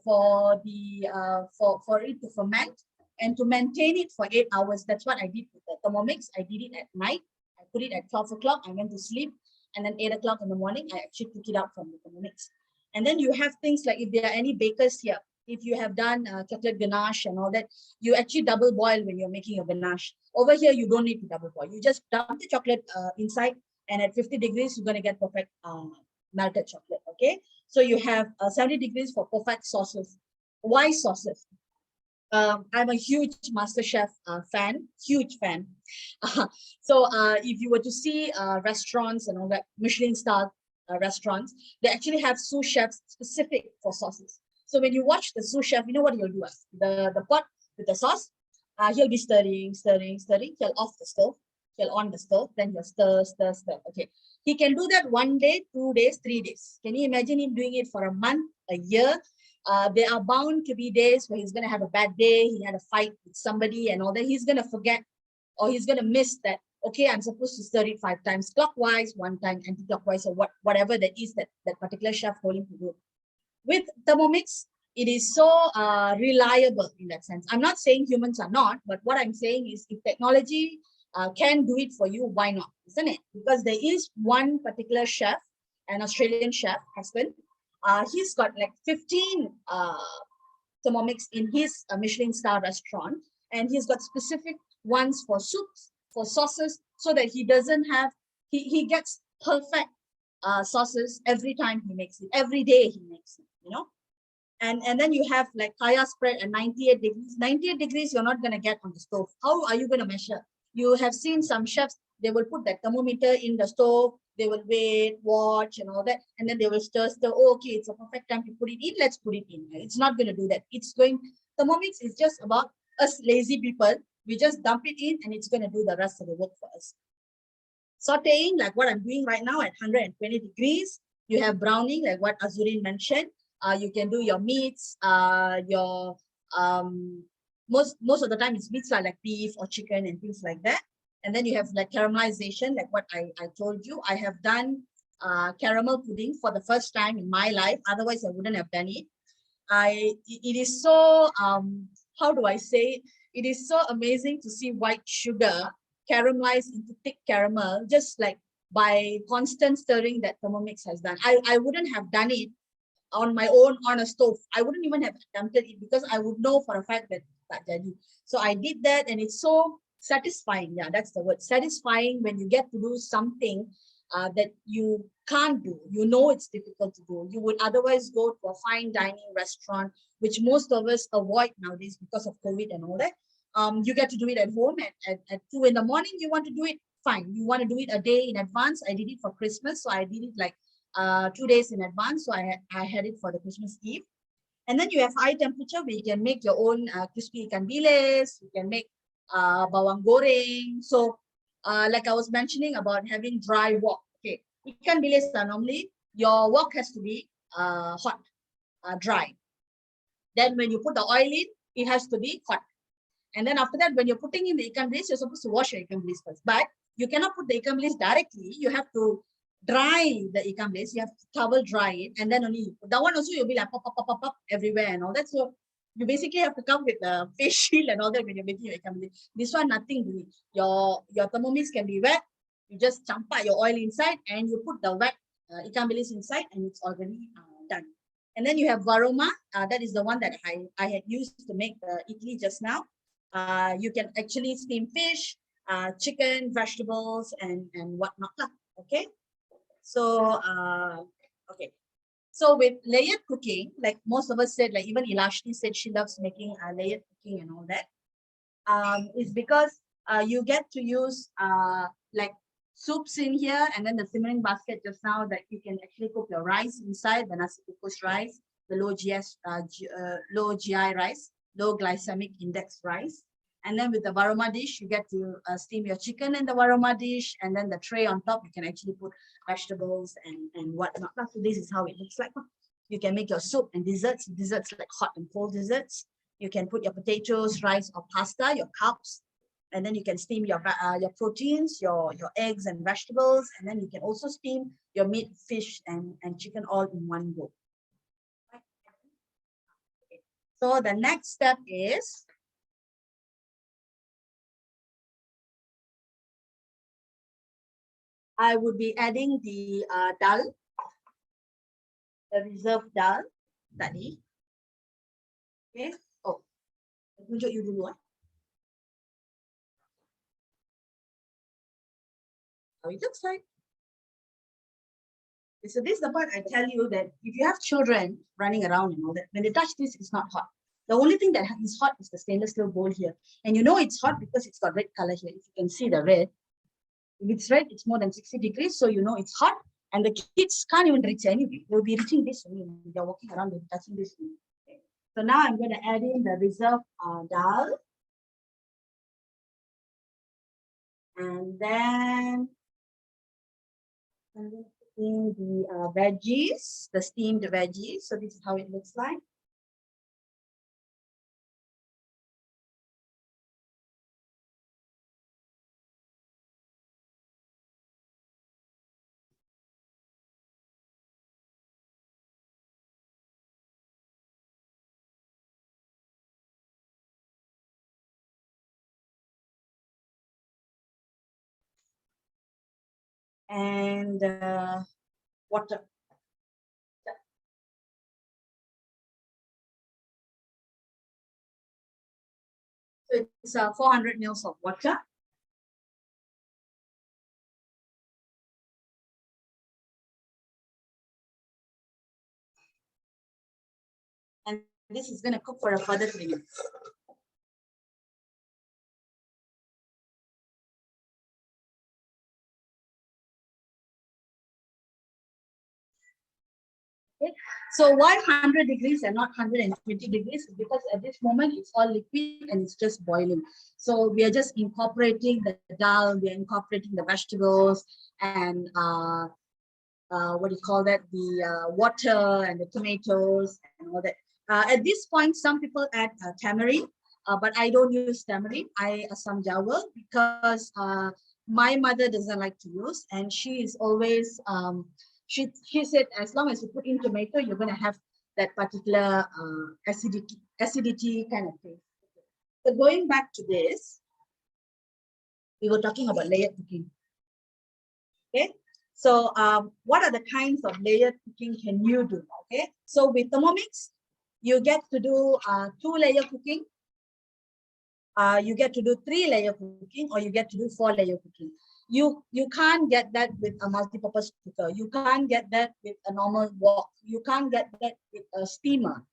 for it to ferment and to maintain it for 8 hours. That's what I did with the Thermomix. I did it at night. I put it at 12 o'clock. I went to sleep, and then 8 o'clock in the morning, I actually took it out from the Thermomix. And then you have things like, if there are any bakers here, if you have done chocolate ganache and all that, you actually double boil when you're making your ganache. Over here, you don't need to double boil. You just dump the chocolate inside, and at 50 degrees, you're going to get perfect melted chocolate, okay? So you have 70 degrees for perfect sauces. Why sauces? I'm a huge MasterChef fan, huge fan. So if you were to see restaurants and all that, Michelin-star restaurants, they actually have sous chefs specific for sauces. So when you watch the sous chef, you know what he'll do? The pot with the sauce, he'll be stirring. He'll off the stove, he'll on the stove, then he'll stir. Okay, he can do that 1 day, 2 days, 3 days. Can you imagine him doing it for a month, a year? There are bound to be days where he's going to have a bad day. He had a fight with somebody and all that. He's going to forget, or he's going to miss that. Okay, I'm supposed to stir it 5 times clockwise, 1 time anti-clockwise, or whatever that is that particular chef told him to do. With Thermomix, it is so reliable in that sense. I'm not saying humans are not, but what I'm saying is, if technology can do it for you, why not, isn't it? Because there is one particular chef, an Australian chef, husband. He's got like 15 Thermomix in his Michelin star restaurant, and he's got specific ones for soups, for sauces, so that he doesn't have, he gets perfect sauces every time he makes it, every day he makes it, you know. And then you have like kaya spread at 98 degrees. 98 degrees you're not going to get on the stove. How are you going to measure? You have seen some chefs, they will put that thermometer in the stove, they will wait, watch and all that, and then they will stir. Oh, okay, it's a perfect time to put it in, let's put it in. It's not going to do that. It's going, Thermomix is just about us lazy people. We just dump it in and it's going to do the rest of the work for us. Sauteing, like what I'm doing right now at 120 degrees. You have browning, like what Azureen mentioned. You can do your meats, your most of the time it's meats like beef or chicken and things like that. And then you have like caramelization, like what I told you. I have done caramel pudding for the first time in my life. Otherwise, I wouldn't have done it. It is so how do I say it? It is so amazing to see white sugar caramelized into thick caramel, just like by constant stirring that Thermomix has done. I wouldn't have done it on my own on a stove. I wouldn't even have attempted it because I would know for a fact that tak jadi. So I did that, and it's so satisfying. Yeah, that's the word, satisfying, when you get to do something that you can't do. You know it's difficult to do. You would otherwise go to a fine dining restaurant, which most of us avoid nowadays because of COVID and all that. You get to do it at home at 2 in the morning. You want to do it, fine. You want to do it a day in advance. I did it for Christmas, so I did it like 2 days in advance. So I had it for the Christmas Eve. And then you have high temperature where you can make your own crispy ikan bilis. You can make bawang goreng. So like I was mentioning about having dry wok. Okay, ikan bilis normally your wok has to be hot, dry. Then when you put the oil in, it has to be hot. And then after that, when you're putting in the ikan bilis, you're supposed to wash your ikan bilis first. But you cannot put the ikan bilis directly. You have to dry the ikan bilis. You have to towel dry it, and then only that one also you'll be like pop, pop, pop, pop, pop everywhere and all that. So you basically have to come with the face shield and all that when you're making your ikan bilis. This one, nothing doing. Your Thermomix can be wet. You just campak your oil inside and you put the wet ikan bilis inside, and it's already done. And then you have varoma. That is the one that I had used to make the idli just now. You can actually steam fish, chicken, vegetables, and whatnot. Okay. So, okay. So with layered cooking, like most of us said, like even Elashny said she loves making layered cooking and all that. It's because you get to use like soups in here, and then the simmering basket just now that you can actually cook your rice inside, the nasi kukus rice, the low GI rice, low glycemic index rice. And then with the varoma dish, you get to steam your chicken in the varoma dish, and then the tray on top, you can actually put vegetables and whatnot. So this is how it looks like. You can make your soup and desserts like hot and cold desserts. You can put your potatoes, rice, or pasta, your carbs, and then you can steam your proteins, your eggs and vegetables, and then you can also steam your meat, fish, and chicken all in one go. Okay. So the next step is I would be adding the dal, the reserved dal tadi. Okay. Oh, tunjuk you dulu. How it looks like. So this is the part I tell you that if you have children running around and all that, when they touch this, it's not hot. The only thing that is hot is the stainless steel bowl here. And you know it's hot because it's got red color here. If you can see the red. If it's red, it's more than 60 degrees. So you know it's hot. And the kids can't even reach anyway. They'll be reaching this only. They're walking around and touching this only. Okay. So now I'm going to add in the reserved dal. And then I'm going to put in the veggies, the steamed veggies. So this is how it looks like. And water. So it's 400 mils of water. And this is going to cook for a further 3 minutes. Okay. So why 100 degrees and not 120 degrees? Because at this moment it's all liquid and it's just boiling. So we are just incorporating the dal, we are incorporating the vegetables and what do you call that? The water and the tomatoes and all that. At this point, some people add tamarind, but I don't use tamarind. I some Java because my mother doesn't like to use, and she is always she said as long as you put in tomato, you're gonna have that particular acidity kind of thing. So going back to this, we were talking about layered cooking. Okay. So what are the kinds of layered cooking can you do? Okay, so with Thermomix, you get to do 2-layer cooking, you get to do 3-layer cooking, or you get to do 4-layer cooking. You can't get that with a multi-purpose cooker. You can't get that with a normal wok. You can't get that with a steamer.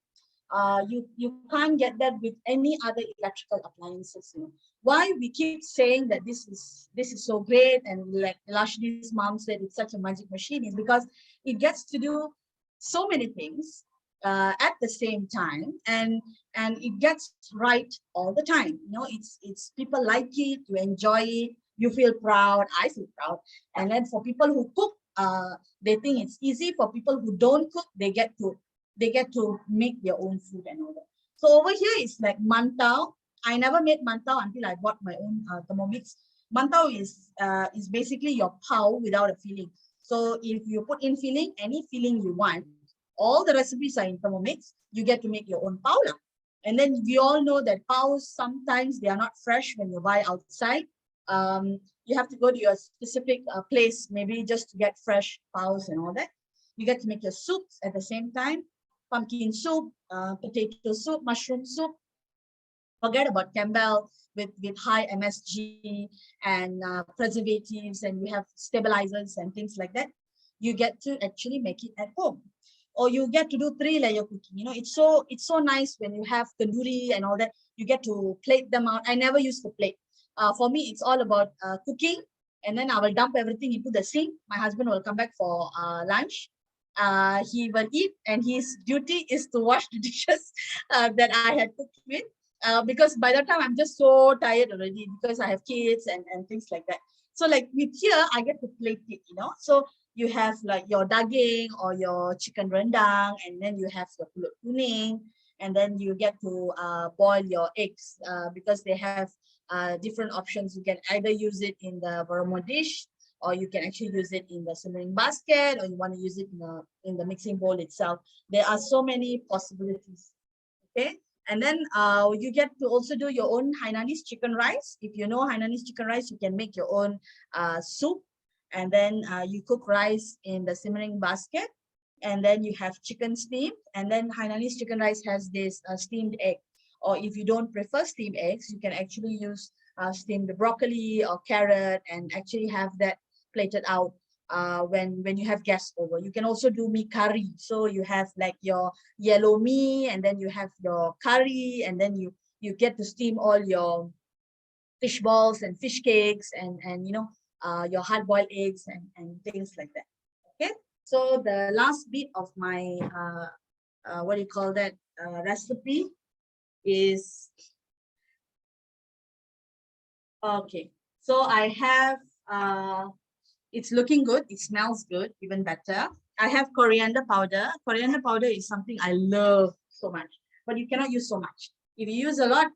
You can't get that with any other electrical appliances. You know. Why we keep saying that this is so great, and like Elashny's mom said, it's such a magic machine, is because it gets to do so many things at the same time, and it gets right all the time. You know, it's people like it, you enjoy it, you feel proud. I feel proud. And then for people who cook, they think it's easy. For people who don't cook, they get to make their own food and all that. So over here is like mantau. I never made mantau until I bought my own Thermomix. Mantau is basically your pau without a filling. So if you put in filling, any filling you want, all the recipes are in Thermomix. You get to make your own pau. And then we all know that paus, sometimes they are not fresh when you buy outside. You have to go to your specific place, maybe just to get fresh paus and all that. You get to make your soups at the same time. Pumpkin soup, potato soup, mushroom soup. Forget about Campbell with high MSG and preservatives, and you have stabilizers and things like that. You get to actually make it at home. Or you get to do 3-layer cooking. You know, it's so nice when you have tandoori and all that. You get to plate them out. I never used to plate. For me, it's all about cooking, and then I will dump everything into the sink. My husband will come back for lunch. He will eat, and his duty is to wash the dishes that I had cooked with. Because by that time I'm just so tired already because I have kids and things like that. So like with here, I get to plate it, you know. So you have like your daging or your chicken rendang, and then you have your pulut kuning, and then you get to boil your eggs because they have different options. You can either use it in the Varamo dish, or you can actually use it in the simmering basket, or you want to use it in the mixing bowl itself. There are so many possibilities. Okay. And then you get to also do your own Hainanese chicken rice. If you know Hainanese chicken rice, you can make your own soup. And then you cook rice in the simmering basket. And then you have chicken steamed. And then Hainanese chicken rice has this steamed egg. Or if you don't prefer steamed eggs, you can actually use steamed broccoli or carrot and actually have that plated out when you have guests over. You can also do mee curry. So you have like your yellow mee, and then you have your curry, and then you get to steam all your fish balls and fish cakes and you know your hard-boiled eggs and things like that. Okay. So the last bit of my what do you call that recipe is okay. So I have it's looking good. It smells good, even better. I have coriander powder. Coriander powder is something I love so much, but you cannot use so much. If you use a lot,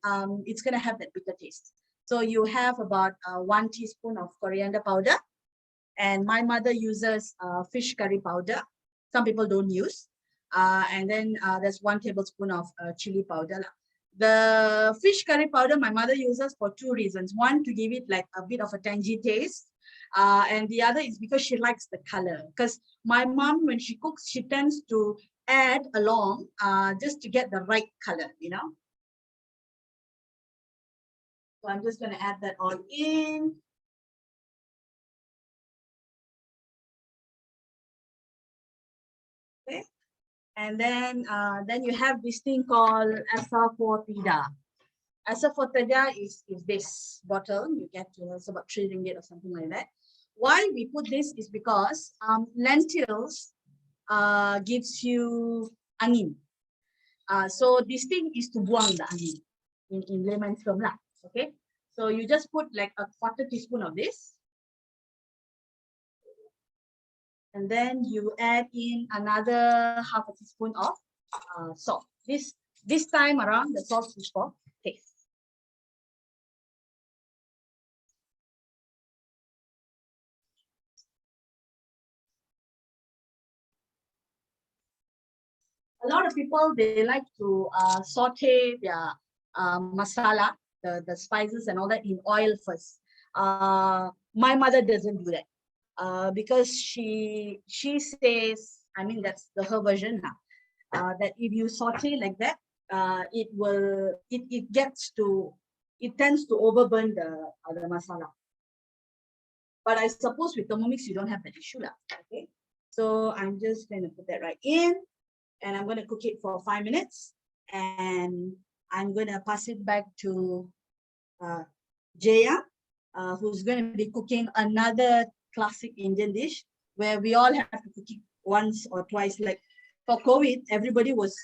it's going to have that bitter taste. So you have about 1 teaspoon of coriander powder. And my mother uses fish curry powder. Some people don't use. And then there's 1 tablespoon of chili powder. The fish curry powder my mother uses for 2 reasons. One, to give it like a bit of a tangy taste. And the other is because she likes the color. Because my mom, when she cooks, she tends to add along just to get the right color, you know. So I'm just going to add that all in. Okay. And then you have this thing called Asafoetida. Asafoetida is this bottle. You get to, it's about 3 ringgit or something like that. Why we put this is because lentils gives you angin. So this thing is to buang the angin in layman's term lah. Okay. So you just put like a 1/4 teaspoon of this. And then you add in another 1/2 teaspoon of salt. This time around, the salt is for taste. A lot of people, they like to saute their masala, the spices and all that in oil first. My mother doesn't do that because she says, I mean, that's her version now, that if you saute like that, it tends to overburn the masala. But I suppose with Thermomix, you don't have that issue. Okay. So I'm just going to put that right in. And I'm going to cook it for 5 minutes. And I'm going to pass it back to Jaya, who's going to be cooking another classic Indian dish where we all have to cook it once or twice. Like for COVID, everybody was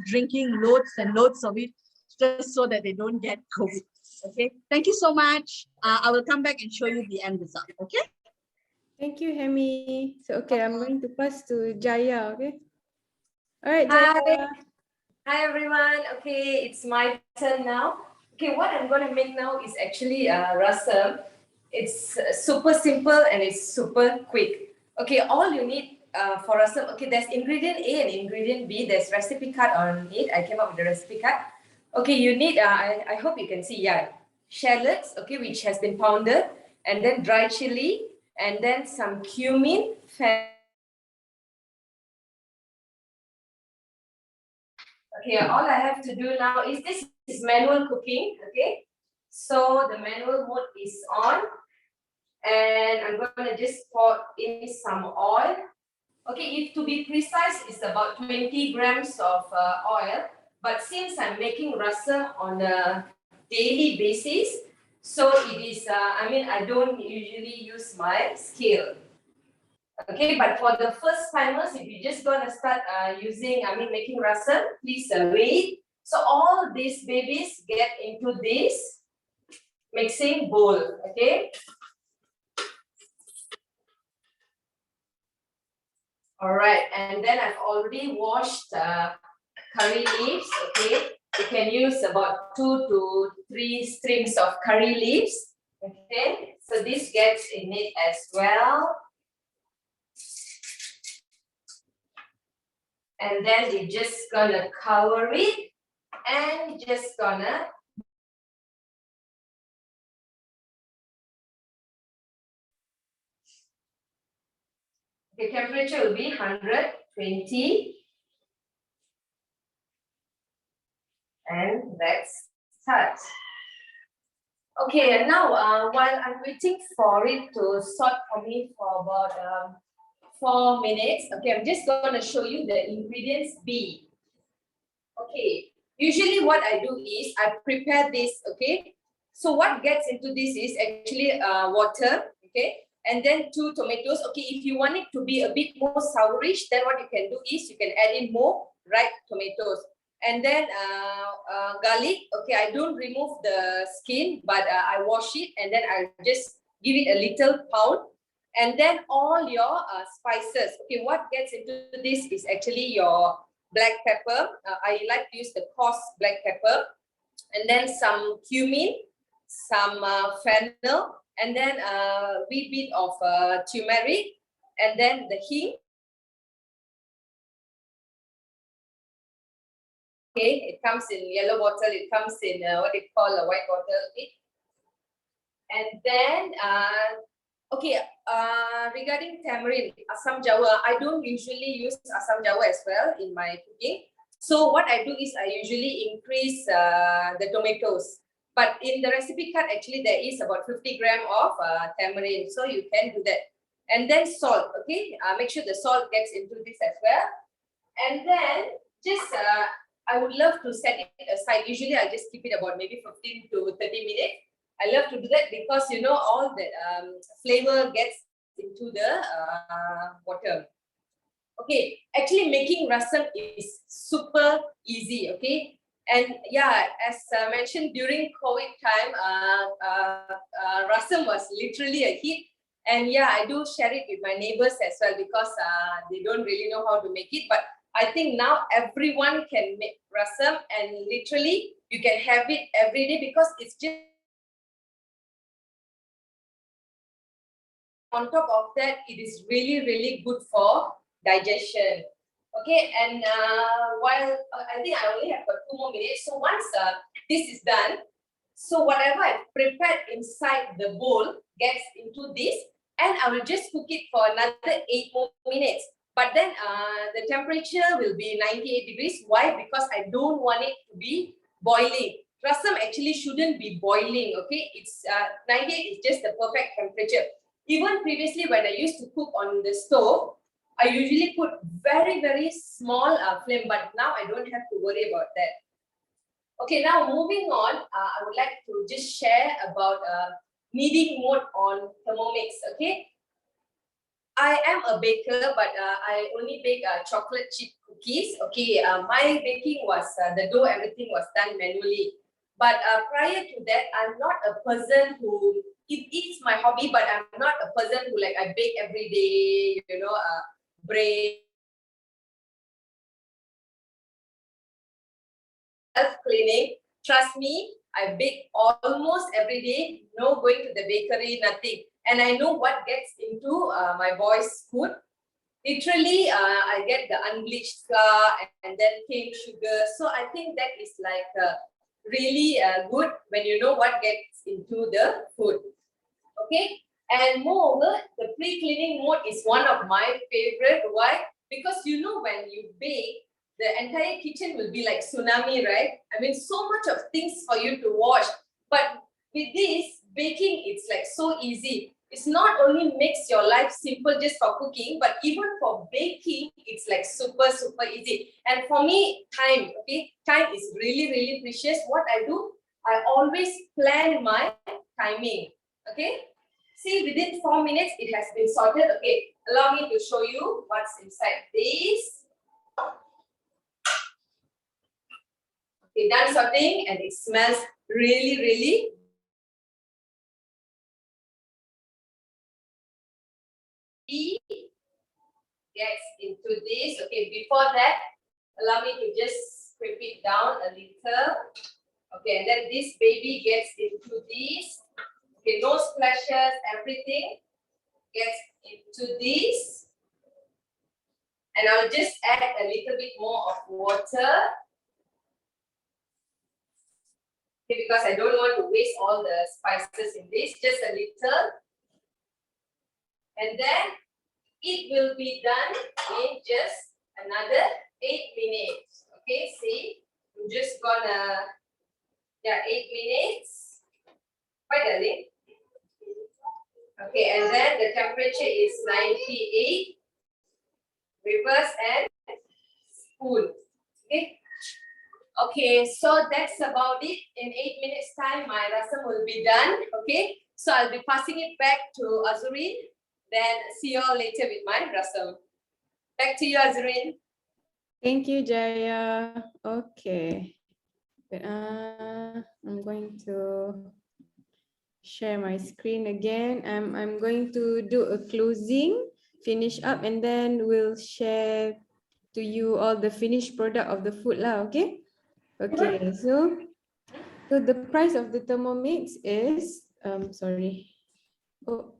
drinking loads and loads of it just so that they don't get COVID. Okay. Thank you so much. I will come back and show you the end result. Okay. Thank you, Hemy. So, okay, I'm going to pass to Jaya, okay? All right, Hi. Jaya. Hi everyone. Okay, it's my turn now. Okay, what I'm going to make now is actually rasam. It's super simple and it's super quick. Okay, all you need for rasam, okay, there's ingredient A and ingredient B. There's recipe card on it. I came up with the recipe card. Okay, you need, I hope you can see, yeah, shallots, okay, which has been pounded, and then dry chili, and then some cumin, okay, all I have to do now is this is manual cooking, okay? So the manual mode is on and I'm going to just pour in some oil. Okay, if to be precise, it's about 20 grams of oil. But since I'm making rasam on a daily basis, so it is, I don't usually use my scale. Okay, but for the first timers, if you're just gonna start making rasam, please wait. So all these babies get into this mixing bowl, okay? All right, and then I've already washed curry leaves, okay? You can use about 2 to 3 strings of curry leaves, okay? So this gets in it as well. And then we're just gonna cover it and just gonna the temperature will be 120 and let's start. Okay, and now while I'm waiting for it to sort for me for about 4 minutes, okay, I'm just gonna show you the ingredients B. Okay, usually what I do is I prepare this, okay? So what gets into this is actually water, okay? And then 2 tomatoes. Okay, if you want it to be a bit more sourish, then what you can do is you can add in more ripe tomatoes. And then garlic. Okay, I don't remove the skin, but I wash it and then I just give it a little pound. And then all your spices. Okay, what gets into this is actually your black pepper. I like to use the coarse black pepper. And then some cumin, some fennel, and then a wee bit of turmeric, and then the hing. Okay, it comes in yellow bottle, it comes in what they call a white bottle. Okay. And then, regarding tamarind, Assam Jawa, I don't usually use Assam Jawa as well in my cooking. So what I do is I usually increase the tomatoes. But in the recipe card, actually, there is about 50 grams of tamarind. So you can do that. And then salt, okay? Make sure the salt gets into this as well. And then just, I would love to set it aside. Usually I just keep it about maybe 15 to 30 minutes. I love to do that because, you know, all that flavor gets into the water. Okay, actually making rasam is super easy, okay? And yeah, as mentioned during COVID time, rasam was literally a hit. And yeah, I do share it with my neighbors as well because they don't really know how to make it. But I think now everyone can make rasam and literally you can have it every day because it's just on top of that, it is really, really good for digestion. Okay, and while I think I only have 2 more minutes. So once this is done, so whatever I prepared inside the bowl gets into this, and I will just cook it for another 8 more minutes. But then the temperature will be 98 degrees. Why? Because I don't want it to be boiling. Rasam actually shouldn't be boiling, okay? It's 98 is just the perfect temperature. Even previously when I used to cook on the stove, I usually put very, very small flame, but now I don't have to worry about that. Okay, now moving on, I would like to just share about kneading mode on Thermomix, okay? I am a baker, but I only bake chocolate chip cookies. Okay, my baking was, the dough, everything was done manually. But prior to that, I'm not a person who, it is my hobby, but I'm not a person who like, I bake every day, you know, bread. Self-cleaning, trust me, I bake almost every day, no going to the bakery, nothing. And I know what gets into my boys' food. Literally, I get the unbleached flour and then cane sugar. So I think that is like really good when you know what gets into the food. Okay, and moreover, the pre-cleaning mode is one of my favorite. Why? Because you know when you bake, the entire kitchen will be like tsunami, right? I mean, so much of things for you to wash. But with this, baking, it's like so easy. It's not only makes your life simple just for cooking, but even for baking, it's like super, super easy. And for me, time, okay? Time is really, really precious. What I do, I always plan my timing, okay? See, within 4 minutes, it has been sorted. Okay, allow me to show you what's inside this. Okay, done sorting and it smells really, really gets into this. Okay, before that, allow me to just scrape it down a little. Okay, and then this baby gets into this. Okay, no splashes, everything gets into this. And I'll just add a little bit more of water. Okay, because I don't want to waste all the spices in this, just a little. And then it will be done in just another 8 minutes. Okay, see, I'm just gonna, 8 minutes. Right, darling? Okay, and then the temperature is 98. Reverse and spoon. Okay. Okay, so that's about it. In 8 minutes time, my rasam will be done. Okay, so I'll be passing it back to Azureen. Then see you all later with my rasam. Back to you, Azureen. Thank you, Jaya. Okay. I'm going to share my screen again. I'm going to do a closing, finish up, and then we'll share to you all the finished product of the food lah, okay? Okay, so the price of the Thermomix is, sorry. Oops.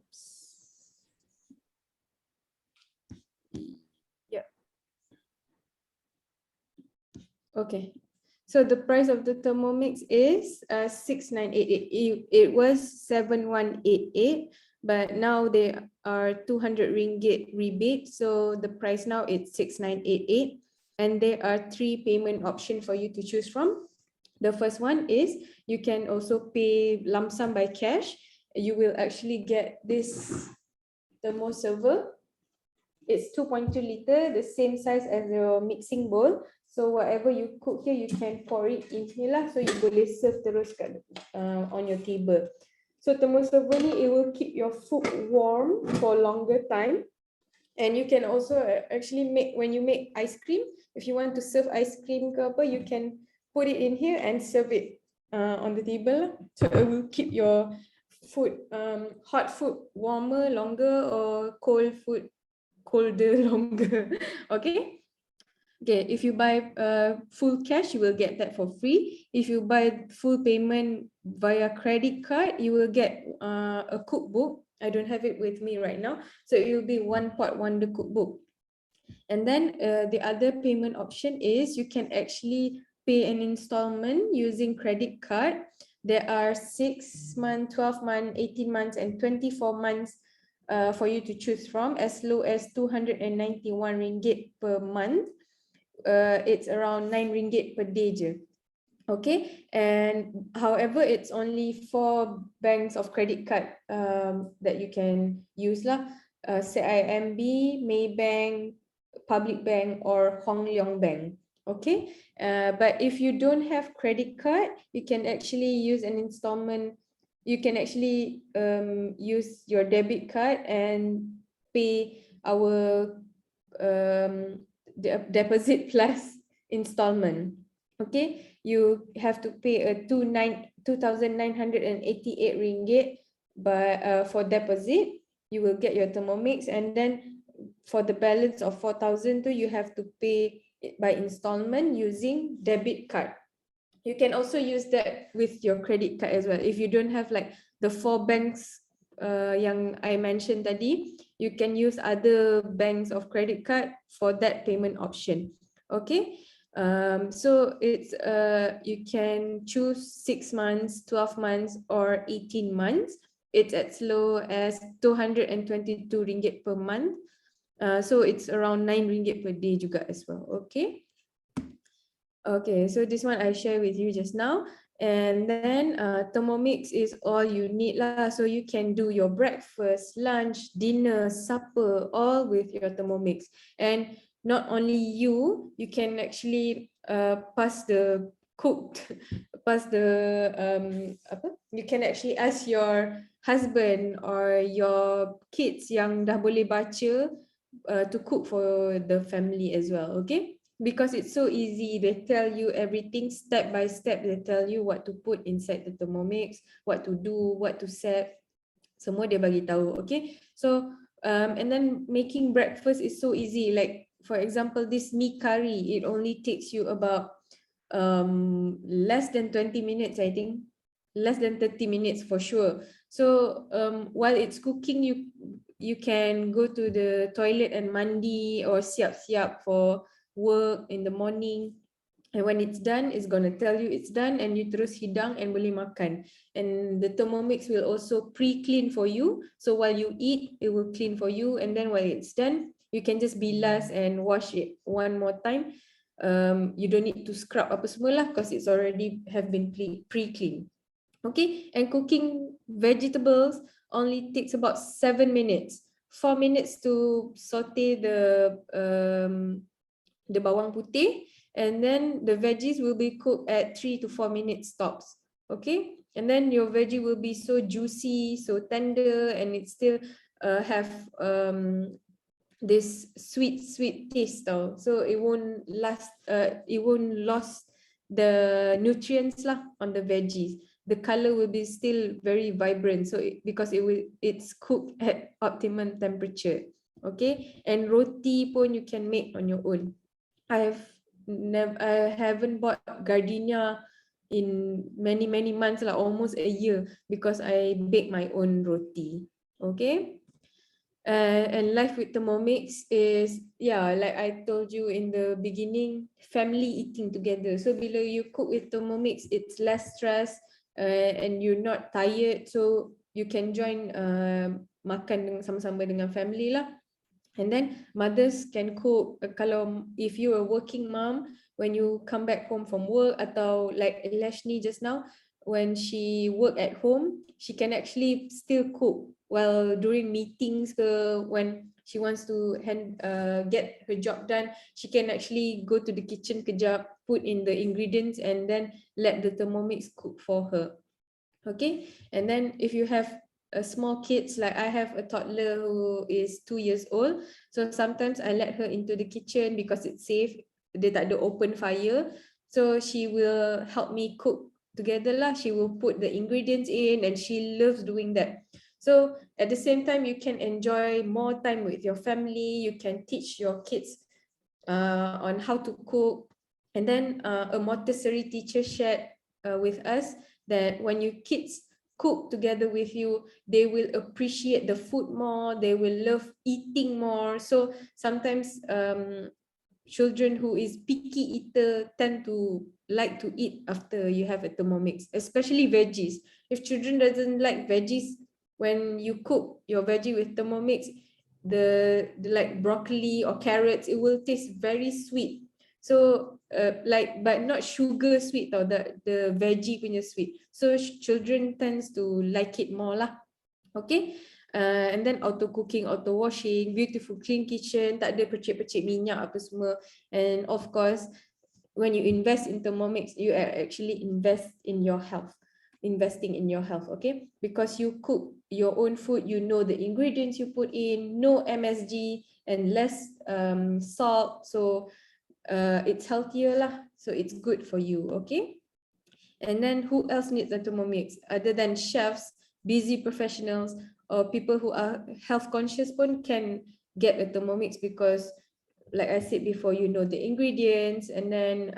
Yeah. Okay. So the price of the Thermomix is 6988. It was 7188, but now they are 200 ringgit rebate. So the price now is 6988, and there are 3 payment options for you to choose from. The first one is you can also pay lump sum by cash. You will actually get this thermo server. It's 2.2 liter, the same size as your mixing bowl. So whatever you cook here, you can pour it in here lah. So you boleh serve terus kat, on your table. So thermo server ni, it will keep your food warm for longer time. And you can also actually make, when you make ice cream, if you want to serve ice cream ke apa, you can put it in here and serve it on the table. So it will keep your food, hot food warmer longer, or cold food colder longer. Okay. Okay, if you buy full cash, you will get that for free. If you buy full payment via credit card, you will get a cookbook. I don't have it with me right now. So it will be one pot wonder cookbook. And then the other payment option is you can actually pay an installment using credit card. There are 6 months, 12 months, 18 months, and 24 months for you to choose from, as low as 291 ringgit per month. It's around 9 ringgit per day je. Okay, and however, it's only 4 banks of credit card that you can use lah. CIMB, Maybank, Public Bank, or Hong Leong Bank. Okay, but if you don't have credit card, you can actually use an installment. You can actually use your debit card and pay our deposit plus installment. Okay, you have to pay a 2,988 ringgit, but for deposit, you will get your Thermomix, and then for the balance of 4,000 you have to pay it by installment using debit card. You can also use that with your credit card as well. If you don't have like the 4 banks yang I mentioned tadi, you can use other banks of credit card for that payment option. Okay. So it's you can choose 6 months, 12 months, or 18 months. It's as low as 222 ringgit per month. So it's around 9 ringgit per day juga as well. Okay. Okay, so this one I share with you just now. And then Thermomix is all you need lah. So you can do your breakfast, lunch, dinner, supper, all with your Thermomix. And not only you can actually pass the cooked, you can actually ask your husband or your kids yang dah boleh baca to cook for the family as well, okay? Because it's so easy. They tell you everything step by step. They tell you what to put inside the Thermomix, what to do, what to set. Semua dia bagi tahu, okay? So and then making breakfast is so easy. Like for example, this mee curry, it only takes you about less than 20 minutes, I think. Less than 30 minutes for sure. So while it's cooking, you can go to the toilet and mandi or siap-siap for work in the morning, and when it's done, it's gonna tell you it's done, and you terus hidang and boleh makan. And the Thermomix will also pre-clean for you, so while you eat, it will clean for you, and then while it's done, you can just bilas and wash it one more time. You don't need to scrub apa semua lah, because it's already have been pre-cleaned. Okay, and cooking vegetables only takes about 7 minutes. 4 minutes to saute the bawang putih, and then the veggies will be cooked at 3 to 4 minutes tops. Okay, and then your veggie will be so juicy, so tender, and it still have this sweet taste though. So it won't lose the nutrients lah on the veggies. The color will be still very vibrant, so because it's cooked at optimum temperature. Okay, and roti pun you can make on your own. I haven't bought gardenia in many months, like almost a year, because I bake my own roti. Okay, and life with Thermomix is, yeah, like I told you in the beginning, family eating together. So bila you cook with Thermomix, it's less stress, and you're not tired, so you can join makan sama-sama dengan family lah. And then mothers can cook. If you're a working mom, when you come back home from work, atau like Elashny just now, when she work at home, she can actually still cook while during meetings when she wants to get her job done, she can actually go to the kitchen kejap, put in the ingredients and then let the Thermomix cook for her. Okay, and then if you have small kids, like I have a toddler who is 2 years old, so sometimes I let her into the kitchen because it's safe, dia tak ada open fire, so she will help me cook together lah. She will put the ingredients in and she loves doing that. So at the same time, you can enjoy more time with your family, you can teach your kids on how to cook. And then a Montessori teacher shared with us that when your kids cook together with you, they will appreciate the food more, they will love eating more. So sometimes children who is picky eater tend to like to eat after you have a Thermomix, especially veggies. If children doesn't like veggies, when you cook your veggie with Thermomix, the like broccoli or carrots, it will taste very sweet. So like, but not sugar sweet or the veggie punya sweet. So children tends to like it more lah. Okay. And then auto cooking, auto washing, beautiful clean kitchen, tak ada percik-percik minyak apa semua. And of course, when you invest in Thermomix, you are actually investing in your health, okay? Because you cook your own food, you know the ingredients you put in, no MSG and less salt, so it's healthier lah, so it's good for you, okay? And then who else needs a Thermomix other than chefs, busy professionals, or people who are health conscious pun can get a Thermomix, because like I said before, you know the ingredients, and then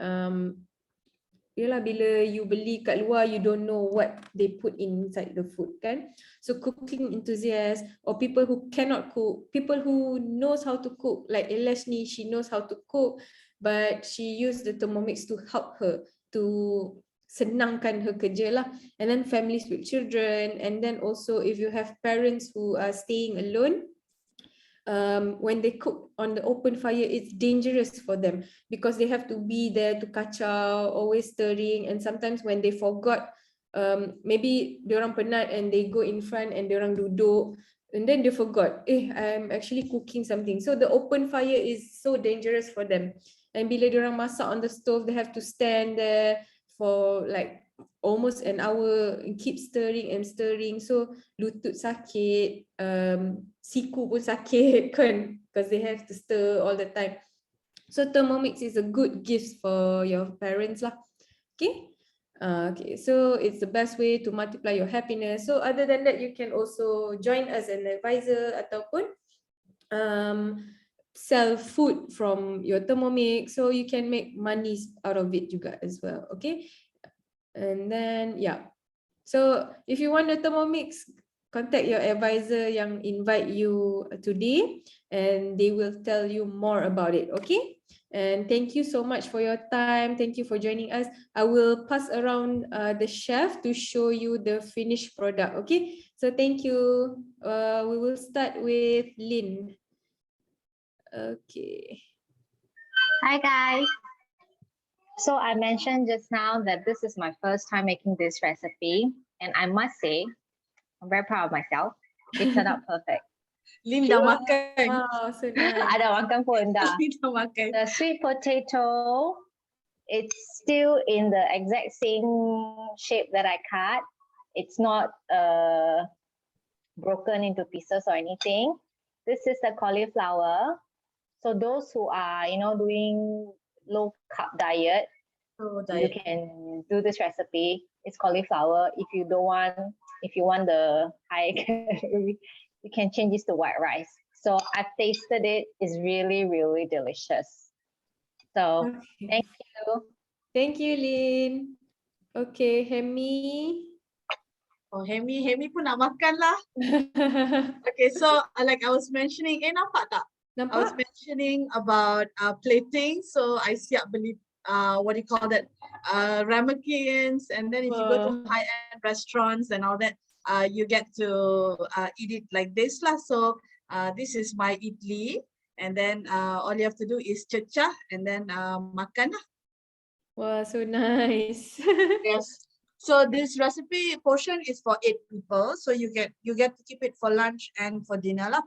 yelah, bila you beli kat luar, you don't know what they put inside the food, kan? So cooking enthusiasts or people who cannot cook, people who knows how to cook, like Elashny, she knows how to cook, but she used the Thermomix to help her to senangkan her kerja lah. And then families with children, and then also if you have parents who are staying alone, when they cook on the open fire, it's dangerous for them because they have to be there to kacau, always stirring, and sometimes when they forgot, maybe diorang penat and they go in front and diorang duduk and then they forgot, I'm actually cooking something. So the open fire is so dangerous for them. And bila diorang masak on the stove, they have to stand there for like almost an hour and keep stirring and stirring. So lutut sakit, siku pun sakit kan, because they have to stir all the time. So Thermomix is a good gift for your parents lah. Okay. Okay, so it's the best way to multiply your happiness. So other than that, you can also join as an advisor ataupun sell food from your Thermomix, so you can make money out of it juga as well. Okay. And then yeah, so if you want a Thermomix, contact your advisor yang invite you today and they will tell you more about it. Okay, and thank you so much for your time. Thank you for joining us. I will pass around the chef to show you the finished product. Okay, so thank you. We will start with Lynn. Okay. Hi guys. So I mentioned just now that this is my first time making this recipe, and I must say, I'm very proud of myself. It turned out perfect. Lynn dah makan. Wow, so nice. Ada makan pun dah. Lynn dah makan. The sweet potato, it's still in the exact same shape that I cut. It's not broken into pieces or anything. This is the cauliflower. So those who are, doing low carb diet, you can do this recipe. It's cauliflower. If you want the high calorie, you can change this to white rice. So I've tasted it. It's really, really delicious. So Okay. thank you. Thank you, Lynn. Okay, Hemy. Oh, Hemy pun nak makan lah. Okay, so like I was mentioning, nampak tak? I was Nampak? mentioning about plating. So I siap beli what do you call that? Ramekins, and then if you go to high-end restaurants and all that, you get to eat it like this lah. So this is my idli, and then all you have to do is cecah and then makan lah. Wow, so nice. Yes. So this recipe portion is for 8 people. So you get to keep it for lunch and for dinner lah.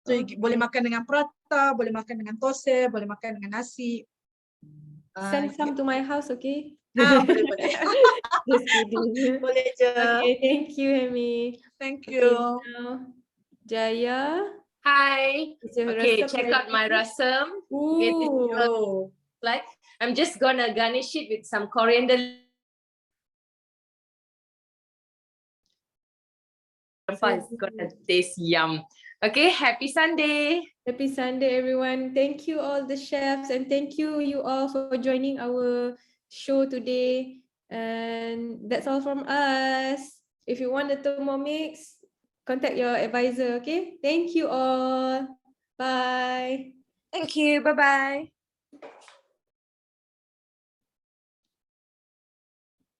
So boleh makan dengan prata, boleh makan dengan tose, boleh makan dengan nasi. Send some to my house, okay? Boleh. Just kidding. Boleh je. Okay, thank you, Hemy. Thank Okay, you. now, Jaya. Hi. Is your Okay, rasam check out my ready? rasam. Okay, this is what Ooh. it's like. I'm just gonna garnish it with some coriander. It's gonna taste yum. Okay, happy Sunday. Happy Sunday, everyone. Thank you all the chefs and thank you all for joining our show today. And that's all from us. If you want the Thermomix, contact your advisor, okay? Thank you all. Bye. Thank you. Bye-bye.